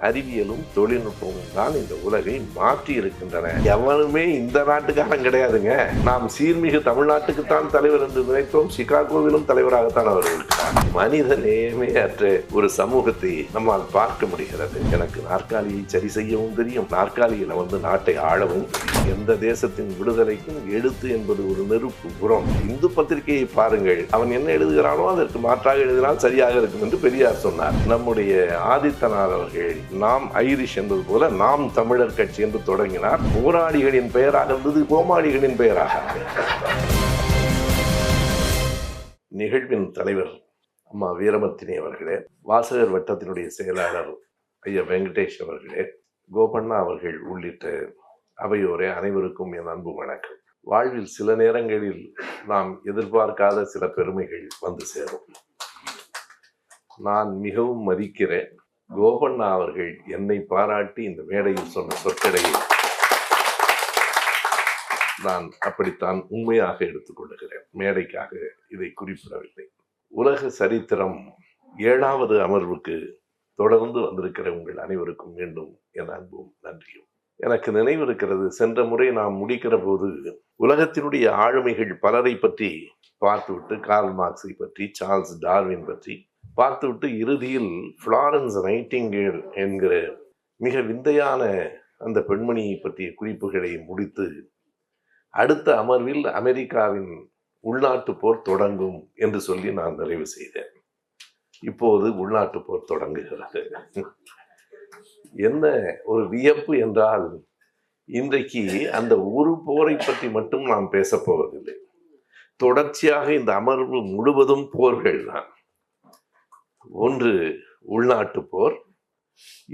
அறிவியலும் தொழில்நுட்பமும் தான் இந்த உலகை மாற்றி இருக்கின்றன. எவனுமே இந்த நாட்டுக்காரன் கிடையாதுங்க. நாம் சீர்மிகு தமிழ்நாட்டுக்குத்தான் தலைவர் என்று நினைத்தோம். சிகாகோவிலும் தலைவராகத்தான் அவர் இருக்கிறார். மனித நேயமே அற்ற ஒரு சமூகத்தை நம்மால் பார்க்க முடிகிறது. எனக்கு நாற்காலியை சரி செய்யவும் தெரியும், நாற்காலியில் நாட்டை ஆளவும் தெரியும். எந்த தேசத்தின் விடுதலைக்கும் எழுத்து என்பது ஒரு நெருப்பு புறம். இந்து பத்திரிகையை பாருங்கள், அவன் என்ன எழுதுகிறானோ அதற்கு மாற்றாக எழுதினால் சரியாக இருக்கும் என்று பெரியார் சொன்னார். நம்முடைய ஆதித்தனார் அவர்கள் நாம் ஐரிஷ் என்பது போல நாம் தமிழர் கட்சி என்று தொடங்கினார். போராளிகளின் பெயராக இருந்தது கோமாளிகளின் பெயராக. நிகழ்வின் தலைவர் அம்மா வீரமத்தினி அவர்களே, வாசகர் வட்டத்தினுடைய செயலாளர் ஐயா வெங்கடேஷ் அவர்களே, கோபண்ணா அவர்கள் உள்ளிட்ட அவையோரே அனைவருக்கும் என் அன்பு வணக்கம். வாழ்வில் சில நேரங்களில் நாம் எதிர்பார்க்காத சில பெருமைகள் வந்து சேரும். நான் மிகவும் மதிக்கிறேன் கோபண்ணா அவர்கள் என்னை பாராட்டி இந்த மேடையில் சொன்ன சொற்களையை நான் அப்படித்தான் உண்மையாக எடுத்துக்கொள்கிறேன். மேடைக்காக இதை குறிப்பிடவில்லை. உலக சரித்திரம் 7வது அமர்வுக்கு தொடர்ந்து வந்திருக்கிற உங்கள் அனைவருக்கும் மீண்டும் என் அன்பும் நன்றியும். எனக்கு நினைவிருக்கிறது, சென்ற முறை நாம் முடிக்கிற போது உலகத்தினுடைய ஆளுமைகள் பலரை பற்றி பார்த்துவிட்டு, கார்ல் மார்க்ஸை பற்றி, சார்ல்ஸ் டார்வின் பற்றி பார்த்துவிட்டு, இறுதியில் ஃப்ளாரன்ஸ் நைட்டிங்கேல் என்கிற மிக விந்தையான அந்த பெண்மணியை பற்றிய குறிப்புகளை முடித்து, அடுத்த அமர்வில் அமெரிக்காவின் உள்நாட்டு போர் தொடங்கும் என்று சொல்லி நான் நிறைவு செய்தேன். இப்போது உள்நாட்டு போர் தொடங்குகிறது. என்ன ஒரு வியப்பு என்றால், இன்றைக்கு அந்த ஒரு போரை பற்றி மட்டும் நாம் பேசப் போவதில்லை. தொடர்ச்சியாக இந்த அமர்வு முழுவதும் போர்கள் தான். ஒன்று உள்நாட்டு போர்,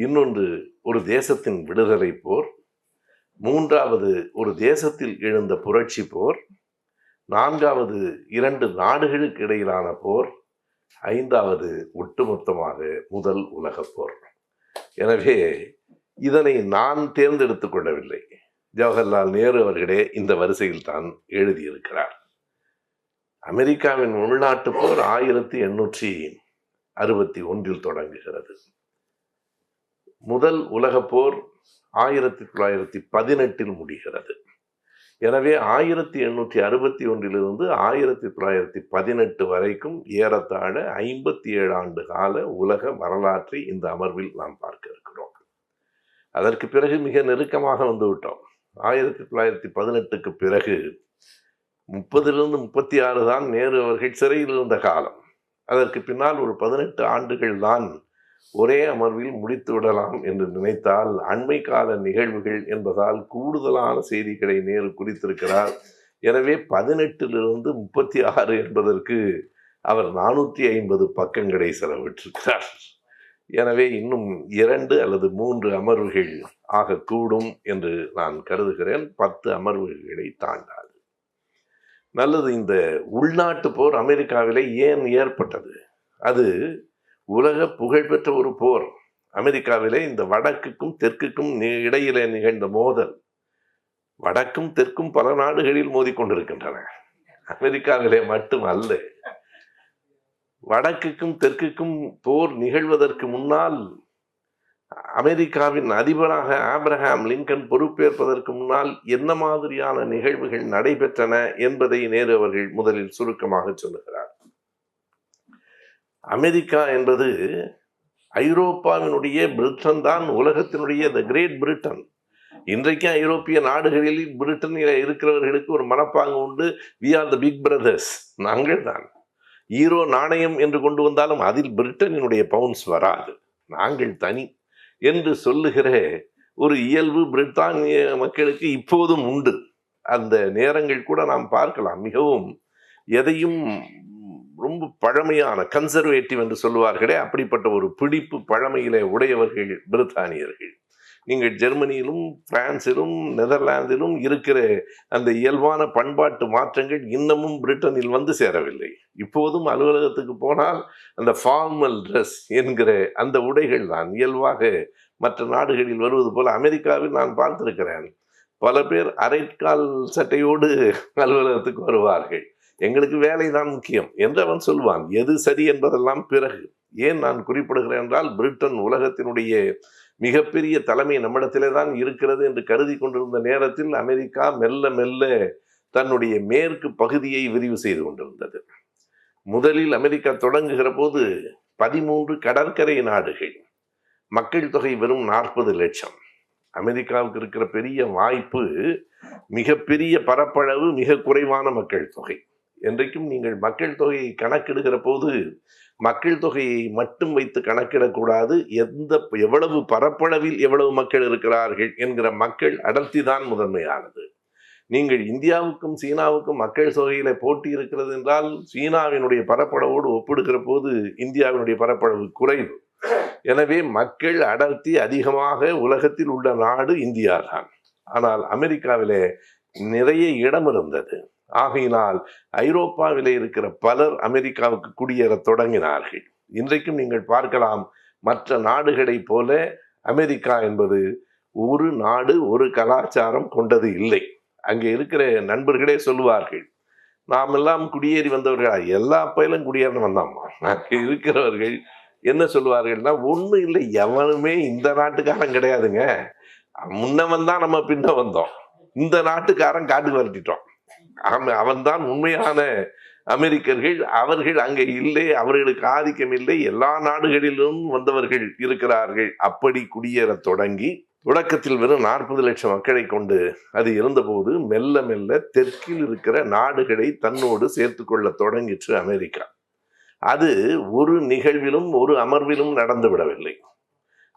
இன்னொன்று ஒரு தேசத்தின் விடுதலை போர், மூன்றாவது ஒரு தேசத்தில் எழுந்த புரட்சி போர், நான்காவது 2 நாடுகளுக்கு இடையிலான போர், ஐந்தாவது ஒட்டுமொத்தமாக முதல் உலக போர். எனவே இதனை நான் தேர்ந்தெடுத்துக் கொள்ளவில்லை. ஜவஹர்லால் நேரு அவர்களே இந்த வரிசையில் தான் எழுதியிருக்கிறார். அமெரிக்காவின் உள்நாட்டு போர் 1861 தொடங்குகிறது. முதல் உலக போர் 1918 முடிகிறது. எனவே 1861 1918 வரைக்கும் ஏறத்தாழ 57 ஆண்டு கால உலக வரலாற்றை இந்த அமர்வில் நாம் பார்க்க இருக்கிறோம். அதற்கு பிறகு மிக நெருக்கமாக வந்துவிட்டோம். 1918க்கு பிறகு 30 36 தான் நேரு அவர்கள் சிறையில் இருந்த காலம். அதற்கு பின்னால் ஒரு 18 ஆண்டுகள் தான் ஒரே அமர்வில் முடித்து விடலாம் என்று நினைத்தால், அண்மை கால நிகழ்வுகள் என்பதால் கூடுதலான செய்திகளை நேரு குறித்திருக்கிறார். எனவே 18 36 என்பதற்கு அவர் 450 பக்கங்களை செலவிட்டிருக்கிறார். எனவே இன்னும் 2 அல்லது 3 அமர்வுகள் ஆகக்கூடும் என்று நான் கருதுகிறேன். 10 அமர்வுகளை தாண்டாது. நல்லது. இந்த உள்நாட்டு போர் அமெரிக்காவிலே ஏன் ஏற்பட்டது? அது உலக புகழ்பெற்ற ஒரு போர். அமெரிக்காவிலே இந்த வடக்குக்கும் தெற்குக்கும் இடையிலே நிகழ்ந்த மோதல். வடக்கும் தெற்கும் பல நாடுகளில் மோதிக்கொண்டிருக்கின்றன, அமெரிக்காவிலே மட்டும் அல்ல. வடக்குக்கும் தெற்குக்கும் போர் நிகழ்வதற்கு முன்னால், அமெரிக்காவின் அதிபராக ஆப்ரஹாம் லிங்கன் பொறுப்பேற்பதற்கு முன்னால் என்ன மாதிரியான நிகழ்வுகள் நடைபெற்றன என்பதை நேரு அவர்கள் முதலில் சுருக்கமாக சொல்லுகிறார். அமெரிக்கா என்பது ஐரோப்பாவினுடைய பிரிட்டன் தான், உலகத்தினுடைய த கிரேட் பிரிட்டன். இன்றைக்கு ஐரோப்பிய நாடுகளில் பிரிட்டனில் இருக்கிறவர்களுக்கு ஒரு மனப்பாங்கு உண்டு. We are the big brothers, நாங்கள் தான். ஈரோ நாணயம் என்று கொண்டு வந்தாலும் அதில் பிரிட்டனினுடைய பவுண்ட்ஸ் வராது, நாங்கள் தனி என்று சொல்லுகிற ஒரு இயல்பு பிரித்தானிய மக்களுக்கு இப்போதும் உண்டு. அந்த நேரங்கள் கூட நாம் பார்க்கலாம். மிகவும் எதையும் ரொம்ப பழமையான கன்சர்வேட்டிவ் என்று சொல்லுவார்களே, அப்படிப்பட்ட ஒரு பிடிப்பு பழமையிலே உடையவர்கள் பிரித்தானியர்கள். நீங்கள் ஜெர்மனியிலும் பிரான்சிலும் நெதர்லாந்திலும் இருக்கிற அந்த இயல்பான பண்பாட்டு மாற்றங்கள் இன்னமும் பிரிட்டனில் வந்து சேரவில்லை. இப்போதும் அலுவலகத்துக்கு போனால் அந்த ஃபார்மல் ட்ரெஸ் என்கிற அந்த உடைகள் தான் இயல்பாக மற்ற நாடுகளில் வருவது போல அமெரிக்காவில் நான் பார்த்திருக்கிறேன். பல பேர் அரைக்கால் சட்டையோடு அலுவலகத்துக்கு வருவார்கள். எங்களுக்கு வேலை தான் முக்கியம் என்று அவன் சொல்வான். எது சரி என்பதெல்லாம் பிறகு. ஏன் நான் குறிப்பிடுகிறேன் என்றால், பிரிட்டன் உலகத்தினுடைய மிகப்பெரிய தலைமை நம்மிடத்திலே தான் இருக்கிறது என்று கருதி கொண்டிருந்த நேரத்தில் அமெரிக்கா மெல்ல மெல்ல தன்னுடைய மேற்கு பகுதியை விரிவு செய்து கொண்டிருந்தது. முதலில் அமெரிக்கா தொடங்குகிற போது 13 கடற்கரை நாடுகள், மக்கள் தொகை வெறும் 40 லட்சம். அமெரிக்காவுக்கு இருக்கிற பெரிய வாய்ப்பு மிகப்பெரிய பரப்பளவு, மிக குறைவான மக்கள் தொகை. என்றைக்கும் நீங்கள் மக்கள் தொகையை கணக்கிடுகிற போது மக்கள் தொகையை மட்டும் வைத்து கணக்கிடக்கூடாது. எவ்வளவு பரப்பளவில் எவ்வளவு மக்கள் இருக்கிறார்கள் என்கிற மக்கள் அடர்த்தி தான் முதன்மையானது. நீங்கள் இந்தியாவுக்கும் சீனாவுக்கும் மக்கள் தொகையில போட்டி இருக்கிறது என்றால் சீனாவினுடைய பரப்பளவோடு ஒப்பிடுகிற போது இந்தியாவினுடைய பரப்பளவு குறைவு. எனவே மக்கள் அடர்த்தி அதிகமாக உலகத்தில் உள்ள நாடு இந்தியா தான். ஆனால் அமெரிக்காவிலே நிறைய இடம் இருந்தது. ஆகையினால் ஐரோப்பாவிலே இருக்கிற பலர் அமெரிக்காவுக்கு குடியேற தொடங்கினார்கள். இன்றைக்கும் நீங்கள் பார்க்கலாம், மற்ற நாடுகளைப் போல அமெரிக்கா என்பது ஒரு நாடு, ஒரு கலாச்சாரம் கொண்டது இல்லை. அங்கே இருக்கிற நண்பர்களே சொல்லுவார்கள், நாம் எல்லாம் குடியேறி வந்தவர்களா? எல்லா பயிலும் குடியேறி வந்தாமா. அங்கே இருக்கிறவர்கள் என்ன சொல்லுவார்கள்னா, ஒன்றும் இல்லை, எவனுமே இந்த நாட்டுக்காரன் கிடையாதுங்க, முன்னவன் தான் நம்ம பின்ன வந்தோம், இந்த நாட்டுக்காரன் காட்டுக்கு வரட்டிட்டோம், அவன்தான் உண்மையான அமெரிக்கர்கள், அவர்கள் அங்கே இல்லை, அவர்களுக்கு ஆதிக்கம் இல்லை, எல்லா நாடுகளிலும் வந்தவர்கள் இருக்கிறார்கள். அப்படி குடியேற தொடங்கி தொடக்கத்தில் வெறும் 40 லட்சம் மக்களை கொண்டு அது இருந்தபோது மெல்ல மெல்ல தெற்கில் இருக்கிற நாடுகளை தன்னோடு சேர்த்து கொள்ள தொடங்கிற்று அமெரிக்கா. அது ஒரு நிகழ்விலும் ஒரு அமர்விலும் நடந்து விடவில்லை.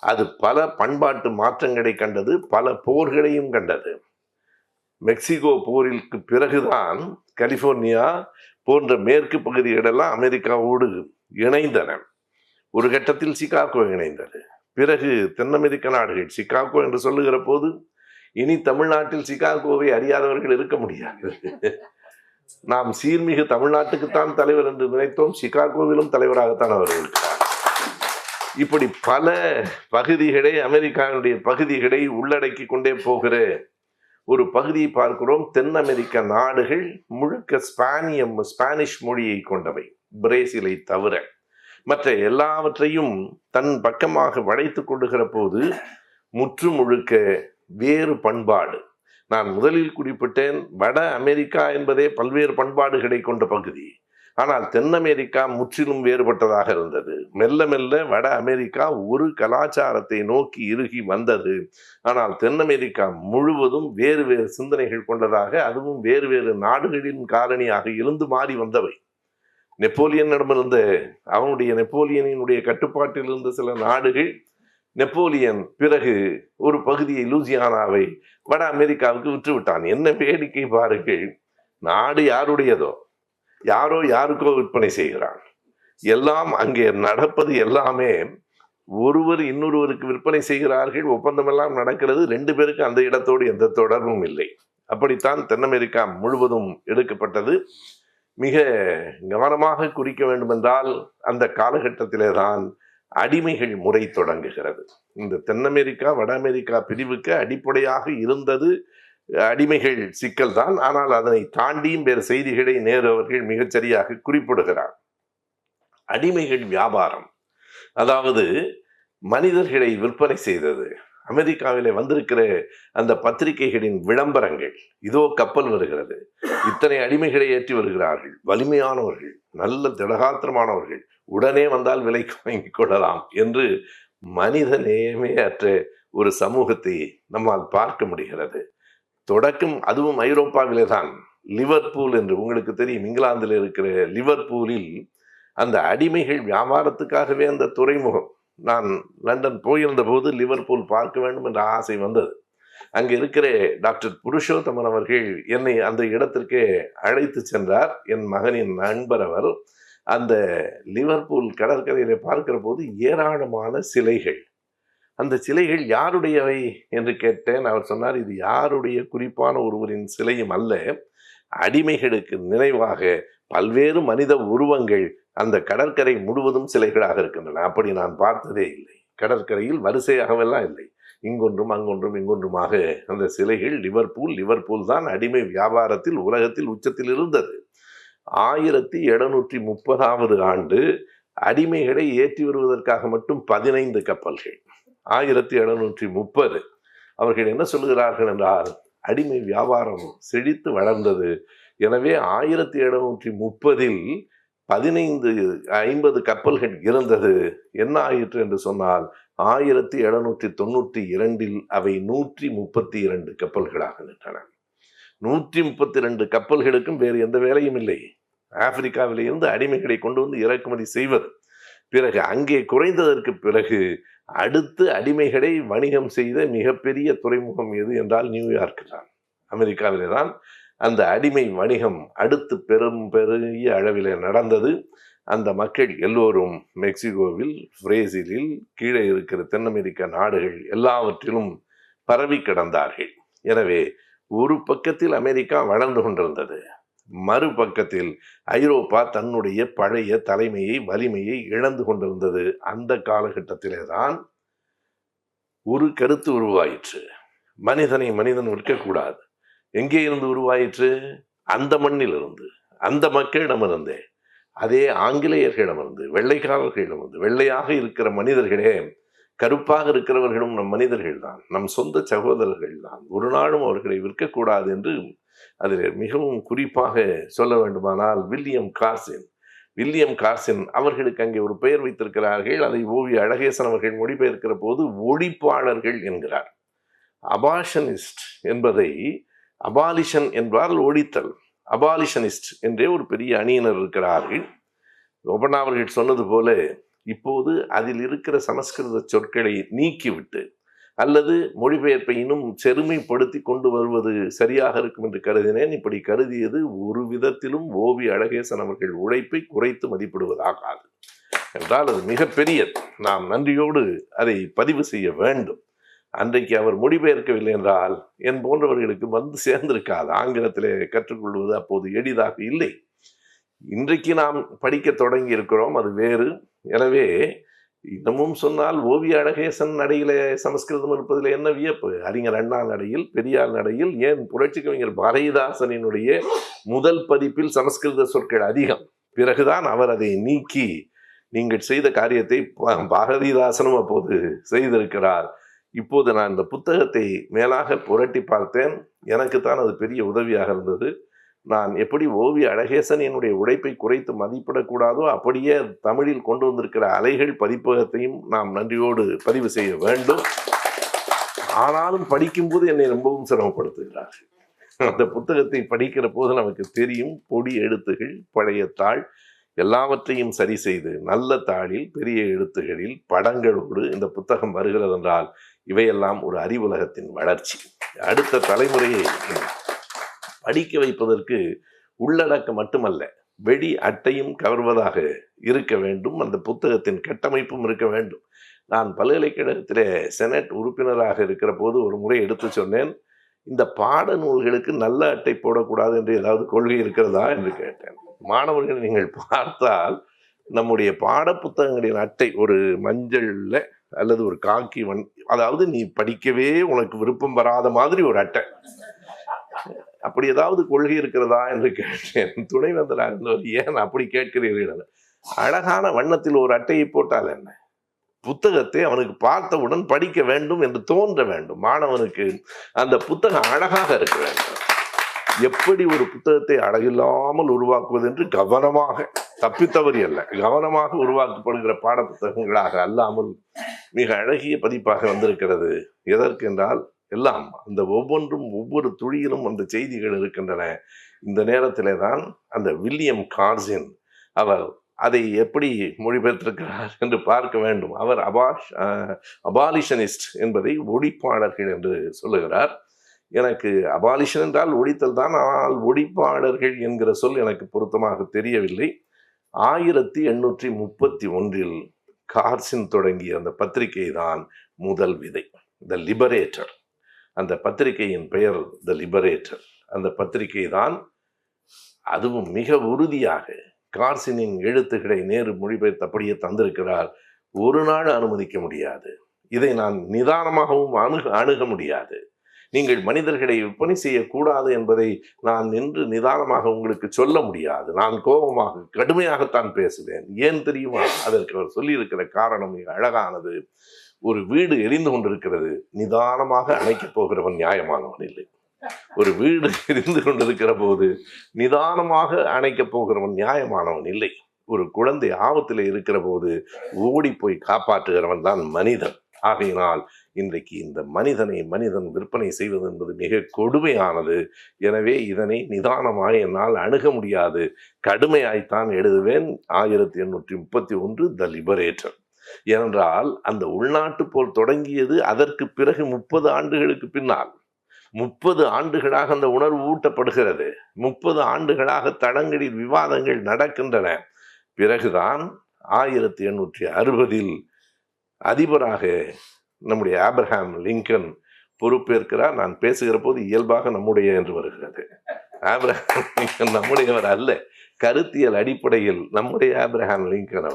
அது பல பண்பாட்டு மாற்றங்களை கண்டது, பல போர்களையும் கண்டது. மெக்சிகோ போரிற்கு பிறகுதான் கலிபோர்னியா போன்ற மேற்கு பகுதிகளெல்லாம் அமெரிக்காவோடு இணைந்தன. ஒரு கட்டத்தில் சிகாகோ இணைந்தது. பிறகு தென் அமெரிக்க நாடுகள் சிகாகோ என்று சொல்லுகிற போது இனி தமிழ்நாட்டில் சிகாகோவை அறியாதவர்கள் இருக்க முடியாது. நாம் சீர்மிகு தமிழ்நாட்டுக்குத்தான் தலைவர் என்று நினைத்தோம், சிகாகோவிலும் தலைவராகத்தான் அவர் இருக்கிறார். இப்படி பல பகுதிகளை, அமெரிக்காவுடைய பகுதிகளை உள்ளடக்கி கொண்டே போகிற ஒரு பகுதியை பார்க்கிறோம். தென் அமெரிக்க நாடுகள் முழுக்க ஸ்பானிஷ் மொழியை கொண்டவை, பிரேசிலை தவிர. மற்ற எல்லாவற்றையும் தன் பக்கமாக வளைத்துக் கொள்ளுகிற போது முற்று முழுக்க வேறு பண்பாடு. நான் முதலில் குறிப்பிட்டேன், வட அமெரிக்கா என்பதே பல்வேறு பண்பாடுகளை கொண்ட பகுதி. ஆனால் தென் அமெரிக்கா முற்றிலும் வேறுபட்டதாக இருந்தது. மெல்ல மெல்ல வட அமெரிக்கா ஒரு கலாச்சாரத்தை நோக்கி இறுகி வந்தது. ஆனால் தென் அமெரிக்கா முழுவதும் வேறு வேறு சிந்தனைகள் கொண்டதாக, அதுவும் வேறு வேறு நாடுகளின் காரணியாக இருந்து மாறி வந்தவை. நெப்போலியனிடமிருந்த நெப்போலியனினுடைய கட்டுப்பாட்டில் இருந்த சில நாடுகள், நெப்போலியன் பிறகு ஒரு பகுதியை, லூசியானாவை வட அமெரிக்காவுக்கு விட்டுவிட்டான். என்ன வேடிக்கை பாருங்கள், நாடு யாருடையதோ யாரோ யாருக்கோ விற்பனை செய்கிறான். எல்லாம் அங்கே நடப்பது எல்லாமே ஒருவர் இன்னொருவருக்கு விற்பனை செய்கிறார்கள், ஒப்பந்தம் எல்லாம் நடக்கிறது. 2 பேருக்கு அந்த இடத்தோடு எந்த தொடர்பும் இல்லை. அப்படித்தான் தென் அமெரிக்கா முழுவதும் எடுக்கப்பட்டது. மிக கவனமாக குறிக்க வேண்டுமென்றால் அந்த காலகட்டத்திலே தான் அடிமைகள் முறை தொடங்குகிறது. இந்த தென் அமெரிக்கா வட அமெரிக்கா பிரிவுக்கு அடிப்படையாக இருந்தது அடிமைகள் சிக்கல் தான். ஆனால் அதனை தாண்டியும் வேறு செய்திகளை நேரு அவர்கள் மிகச்சரியாக குறிப்பிடுகிறார். அடிமைகள் வியாபாரம், அதாவது மனிதர்களை விற்பனை செய்தது. அமெரிக்காவிலே வந்திருக்கிற அந்த பத்திரிகைகளின் விளம்பரங்கள், இதோ கப்பல் வருகிறது, இத்தனை அடிமைகளை ஏற்றி வருகிறார்கள், வலிமையானவர்கள், நல்ல திடகாத்திரமானவர்கள், உடனே வந்தால் விலைக்கு வாங்கிக் கொள்ளலாம் என்று மனித நேயமே அற்ற ஒரு சமூகத்தை நம்மால் பார்க்க முடிகிறது. தொடக்கம் அதுவும் ஐரோப்பாவிலே தான். லிவர்பூல் என்று உங்களுக்கு தெரியும், இங்கிலாந்தில் இருக்கிற லிவர்பூலில் அந்த அடிமைகள் வியாபாரத்துக்காகவே அந்த துறைமுகம், நான் லண்டன் போயிருந்த போது லிவர்பூல் பார்க்க வேண்டும் என்ற ஆசை வந்தது. அங்கே இருக்கிற டாக்டர் புருஷோத்தமன் அவர்கள் என்னை அந்த இடத்திற்கு அழைத்து சென்றார். என் மகனின் நண்பர் அவர். அந்த லிவர்பூல் கடற்கரையில பார்க்கிற போது ஏராளமான சிலைகள். அந்த சிலைகள் யாருடையவை என்று கேட்டேன். அவர் சொன்னார், இது யாருடைய குறிப்பான ஒருவரின் சிலையும் அல்ல, அடிமைகளுக்கு நினைவாக பல்வேறு மனித உருவங்கள் அந்த கடற்கரை முழுவதும் சிலைகளாக இருக்கின்றன. அப்படி நான் பார்த்ததே இல்லை. கடற்கரையில் வரிசையாகவெல்லாம் இல்லை, இங்கொன்றும் அங்கொன்றும் இங்கொன்றுமாக அந்த சிலைகள். லிவர்பூல் தான் அடிமை வியாபாரத்தில் உலகத்தில் உச்சத்தில் இருந்தது. 1730 ஆண்டு அடிமைகளை ஏற்றி வருவதற்காக மட்டும் 15 கப்பல்கள். 1730. அவர்கள் என்ன சொல்லுகிறார்கள் என்றால், அடிமை வியாபாரம் செழித்து வளர்ந்தது. எனவே 1730 50 கப்பல்கள் இருந்தது. என்ன ஆயிற்று என்று சொன்னால் 1792 அவை 132 கப்பல்களாக நின்றன. 132 கப்பல்களுக்கும் வேறு எந்த வேலையும் இல்லை. ஆப்பிரிக்காவில் இருந்து அடிமைகளை கொண்டு வந்து இறக்குமதி செய்வது. பிறகு அங்கே குறைந்ததற்கு பிறகு அடுத்து அடிமைகளை வணிகம் செய்த மிகப்பெரிய துறைமுகம் எது என்றால் நியூயார்க் தான். அமெரிக்காவிலே தான் அந்த அடிமை வணிகம் அடுத்து பெரிய அளவில் நடந்தது. அந்த மக்கள் எல்லோரும் மெக்சிகோவில், பிரேசிலில், கீழே இருக்கிற தென் அமெரிக்க நாடுகள் எல்லாவற்றிலும் பரவி கிடந்தார்கள். எனவே ஒரு பக்கத்தில் அமெரிக்கா வளர்ந்து கொண்டிருந்தது, மறுபக்கத்தில் ஐரோப்பா தன்னுடைய பழைய தலைமையை, வலிமையை இழந்து கொண்டிருந்தது. அந்த காலகட்டத்திலே தான் ஒரு கருத்து உருவாயிற்று, மனிதனை மனிதன் விற்கக்கூடாது. எங்கே இருந்து உருவாயிற்று? அந்த மண்ணிலிருந்து, அந்த மக்களிடமிருந்தே, அதே ஆங்கிலேயர்களிடமிருந்து, வெள்ளைக்காரர்களிடமிருந்து. வெள்ளையாக இருக்கிற மனிதர்களே, கருப்பாக இருக்கிறவர்களும் நம் மனிதர்கள் தான், நம் சொந்த சகோதரர்கள் தான். ஒரு நாளும் அவர்களை விற்கக்கூடாது என்று அதில் மிகவும் குறிப்பாக சொல்ல வேண்டுமானால் வில்லியம் கார்சின் அவர்களுக்கு அங்கே ஒரு பெயர் வைத்திருக்கிறார்கள். அதை ஓவிய அழகேசன் அவர்கள் மொழிபெயர்க்கிற போது ஒழிப்பாளர்கள் என்கிறார். அபாஷனிஸ்ட் என்பதை, அபாலிஷன் என்றால் ஒழித்தல், அபாலிஷனிஸ்ட் என்றே ஒரு பெரிய அணியினர் இருக்கிறார்கள். ஒபனா அவர்கள் சொன்னது போல இப்போது அதில் இருக்கிற சமஸ்கிருத சொற்களை நீக்கிவிட்டு அல்லது மொழிபெயர்ப்பை இன்னும் செருமைப்படுத்தி கொண்டு வருவது சரியாக இருக்கும் என்று கருதினேன். இப்படி கருதியது ஒரு விதத்திலும் ஓவிய அழகேசன் அவர்கள் உழைப்பை குறைத்து மதிப்பிடுவதாகாது. என்றால் அது மிகப்பெரியது. நாம் நன்றியோடு அதை பதிவு செய்ய வேண்டும். அன்றைக்கு அவர் மொழிபெயர்க்கவில்லை என்றால் என் போன்றவர்களுக்கு வந்து சேர்ந்திருக்காது. ஆங்கிலத்திலே கற்றுக்கொள்வது அப்போது எளிதாக இல்லை. இன்றைக்கு நாம் படிக்க தொடங்கி இருக்கிறோம், அது வேறு. எனவே இன்னமும் சொன்னால் ஓவிய அழகேசன் நடையில சமஸ்கிருதம் இருப்பதில் என்ன வியப்பு? அறிஞர் அண்ணா நடையில், பெரியார் நடையில், ஏன் புரட்சி கவிஞர் பாரதிதாசனினுடைய முதல் பதிப்பில் சமஸ்கிருத சொற்கள் அதிகம். பிறகுதான் அவர் அதை நீக்கி நீங்கள் செய்த காரியத்தை பாரதிதாசனும் அப்போது செய்திருக்கிறார். இப்போது நான் இந்த புத்தகத்தை மேலாக புரட்டி பார்த்தேன். எனக்குத்தான் அது பெரிய உதவியாக இருந்தது. நான் எப்படி ஓவிய அழகேசன் என்னுடைய உழைப்பை குறைத்து மதிப்பிடக்கூடாதோ அப்படியே தமிழில் கொண்டு வந்திருக்கிற அலைகள் பதிப்பகத்தையும் நாம் நன்றியோடு பதிவு செய்ய வேண்டும். ஆனாலும் படிக்கும்போது என்னை ரொம்பவும் சிரமப்படுத்துகிறார்கள். அந்த புத்தகத்தை படிக்கிற போது நமக்கு தெரியும், பொடி எழுத்துகள், பழைய தாள் எல்லாவற்றையும் சரி செய்து நல்ல தாளில் பெரிய எழுத்துகளில் படங்களோடு இந்த புத்தகம் வருகிறது என்றால் இவையெல்லாம் ஒரு அறிவுலகத்தின் வளர்ச்சி. அடுத்த தலைமுறையை படிக்க வைப்பதற்கு உள்ளடக்கம் மட்டுமல்ல, வெடி அட்டையும் கவர்வதாக இருக்க வேண்டும். அந்த புத்தகத்தின் கட்டமைப்பும் இருக்க வேண்டும். நான் பல்கலைக்கழகத்திலே செனட் உறுப்பினராக இருக்கிற போது ஒரு முறை எடுத்து சொன்னேன், இந்த பாட நூல்களுக்கு நல்ல அட்டை போடக்கூடாது என்று ஏதாவது கொள்கை இருக்கிறதா என்று கேட்டேன். மாணவர்கள் நீங்கள் பார்த்தால் நம்முடைய பாட புத்தகங்களின் அட்டை ஒரு மஞ்சள்ல அல்லது ஒரு காக்கி அதாவது நீ படிக்கவே உனக்கு விருப்பம் வராத மாதிரி ஒரு அட்டை. அப்படி ஏதாவது கொள்கை இருக்கிறதா என்று கேட்டேன். துணைவேந்தராக இருந்தவர், ஏன் அப்படி கேட்கிறீர்கள்? அழகான வண்ணத்தில் ஒரு அட்டையை போட்டால் என்ன? புத்தகத்தை அவனுக்கு பார்த்தவுடன் படிக்க வேண்டும் என்று தோன்ற வேண்டும். மாணவனுக்கு அந்த புத்தகம் அழகாக இருக்க வேண்டும். எப்படி ஒரு புத்தகத்தை அழகில்லாமல் உருவாக்குவது என்று கவனமாக, தப்பித்தவறி அல்ல, கவனமாக உருவாக்கப்படுகிற பாட புத்தகங்களாக அல்லாமல் மிக அழகிய பதிப்பாக வந்திருக்கிறது. எதற்கு என்றால் எல்லாம் அந்த ஒவ்வொன்றும் ஒவ்வொரு துளியிலும் அந்த செய்திகள் இருக்கின்றன. இந்த நேரத்திலே தான் அந்த வில்லியம் கார்சின் அவர் அதை எப்படி மொழிபெயர்த்திருக்கிறார் என்று பார்க்க வேண்டும். அவர் அபாலிஷனிஸ்ட் என்பதை ஒழிப்பாளர்கள் என்று சொல்லுகிறார். எனக்கு அபாலிஷன் என்றால் ஒழித்தல் தான், ஆனால் ஒழிப்பாளர்கள் என்கிற சொல் எனக்கு பொருத்தமாக தெரியவில்லை. 1831 கார்சின் தொடங்கிய அந்த பத்திரிகை தான் முதல் விதை, த லிபரேட்டர். அந்த பத்திரிகையின் பெயர் த லிபரேட்டர். அந்த பத்திரிகை தான், அதுவும் மிக உறுதியாக கார்சினின் எழுத்துக்களை நேரு மொழிபெயர்த்து அப்படியே தந்திருக்கிறார். ஒரு நாள் அனுமதிக்க முடியாது. இதை நான் நிதானமாகவும் அணுக முடியாது. நீங்கள் மனிதர்களை விற்பனை செய்யக்கூடாது என்பதை நான் நின்று நிதானமாக உங்களுக்கு சொல்ல முடியாது. நான் கோபமாக கடுமையாகத்தான் பேசுவேன். ஏன் தெரியுமா? அதற்கு அவர் சொல்லியிருக்கிற காரணம் மிக அழகானது. ஒரு வீடு எரிந்து கொண்டிருக்கிறது, நிதானமாக அணைக்கப் போகிறவன் நியாயமானவன் இல்லை. ஒரு வீடு எரிந்து கொண்டிருக்கிற போது நிதானமாக அணைக்கப் போகிறவன் நியாயமானவன் இல்லை. ஒரு குழந்தை ஆபத்தில் இருக்கிற போது ஓடி போய் காப்பாற்றுகிறவன் தான் மனிதன். ஆகையினால் இன்றைக்கு இந்த மனிதன் விற்பனை செய்வது என்பது மிக கொடுமையானது. எனவே இதனை நிதானமாக என்னால் அணுக முடியாது, கடுமையாய்த்தான் எழுதுவேன். 1831 த லிபரேட்டர். ஏனென்றால் அந்த உள்நாட்டு போல் தொடங்கியது அதற்கு பிறகு 30 ஆண்டுகளுக்கு பின்னால். 30 ஆண்டுகளாக அந்த உணர்வு ஊட்டப்படுகிறது. 30 ஆண்டுகளாக தடங்களில் விவாதங்கள் நடக்கின்றன. பிறகுதான் 1860 அதிபராக நம்முடைய ஆப்ரஹாம் லிங்கன் பொறுப்பேற்கிறார். நான் பேசுகிற போது இயல்பாக நம்முடைய என்று வருகிறது. ஆப்ரஹாம் லிங்கன் நம்முடையவர் அல்ல, கருத்தியல் அடிப்படையில் நம்முடைய ஆப்ரஹாம் லிங்கன்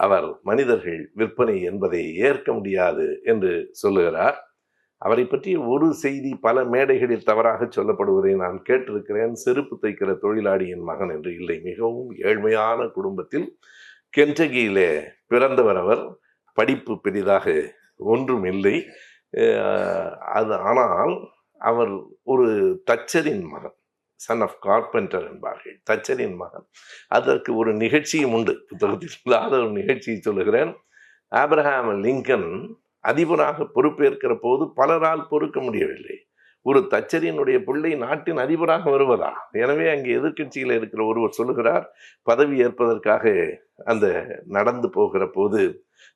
அவர் மனிதர்கள் விற்பனை என்பதை ஏற்க முடியாது என்று சொல்லுகிறார். அவரை பற்றி ஒரு செய்தி பல மேடைகளில் தவறாக சொல்லப்படுவதை நான் கேட்டிருக்கிறேன். செருப்பு தைக்கிற தொழிலாளியின் மகன் என்று இல்லை, மிகவும் ஏழ்மையான குடும்பத்தில் கென்டகியிலே பிறந்தவர் அவர். படிப்பு பெரிதாக ஒன்றும் இல்லை. ஆனால் அவர் ஒரு தச்சரின் மகன், சன் ஆஃப் கார்பெண்டர் என்பார்கள், தச்சரின் மகன். அதற்கு ஒரு நிகழ்ச்சியும் உண்டு, புத்தகத்தில் இல்லாத ஒரு நிகழ்ச்சியை சொல்லுகிறேன். ஆப்ரஹாம் லிங்கன் அதிபராக பொறுப்பேற்கிற போது பலரால் பொறுக்க முடியவில்லை. ஒரு தச்சரினுடைய பிள்ளை நாட்டின் அதிபராக வருவதா? எனவே அங்கே எதிர்கட்சியில் இருக்கிற ஒருவர் சொல்லுகிறார், பதவி ஏற்பதற்காக அந்த நடந்து போகிற போது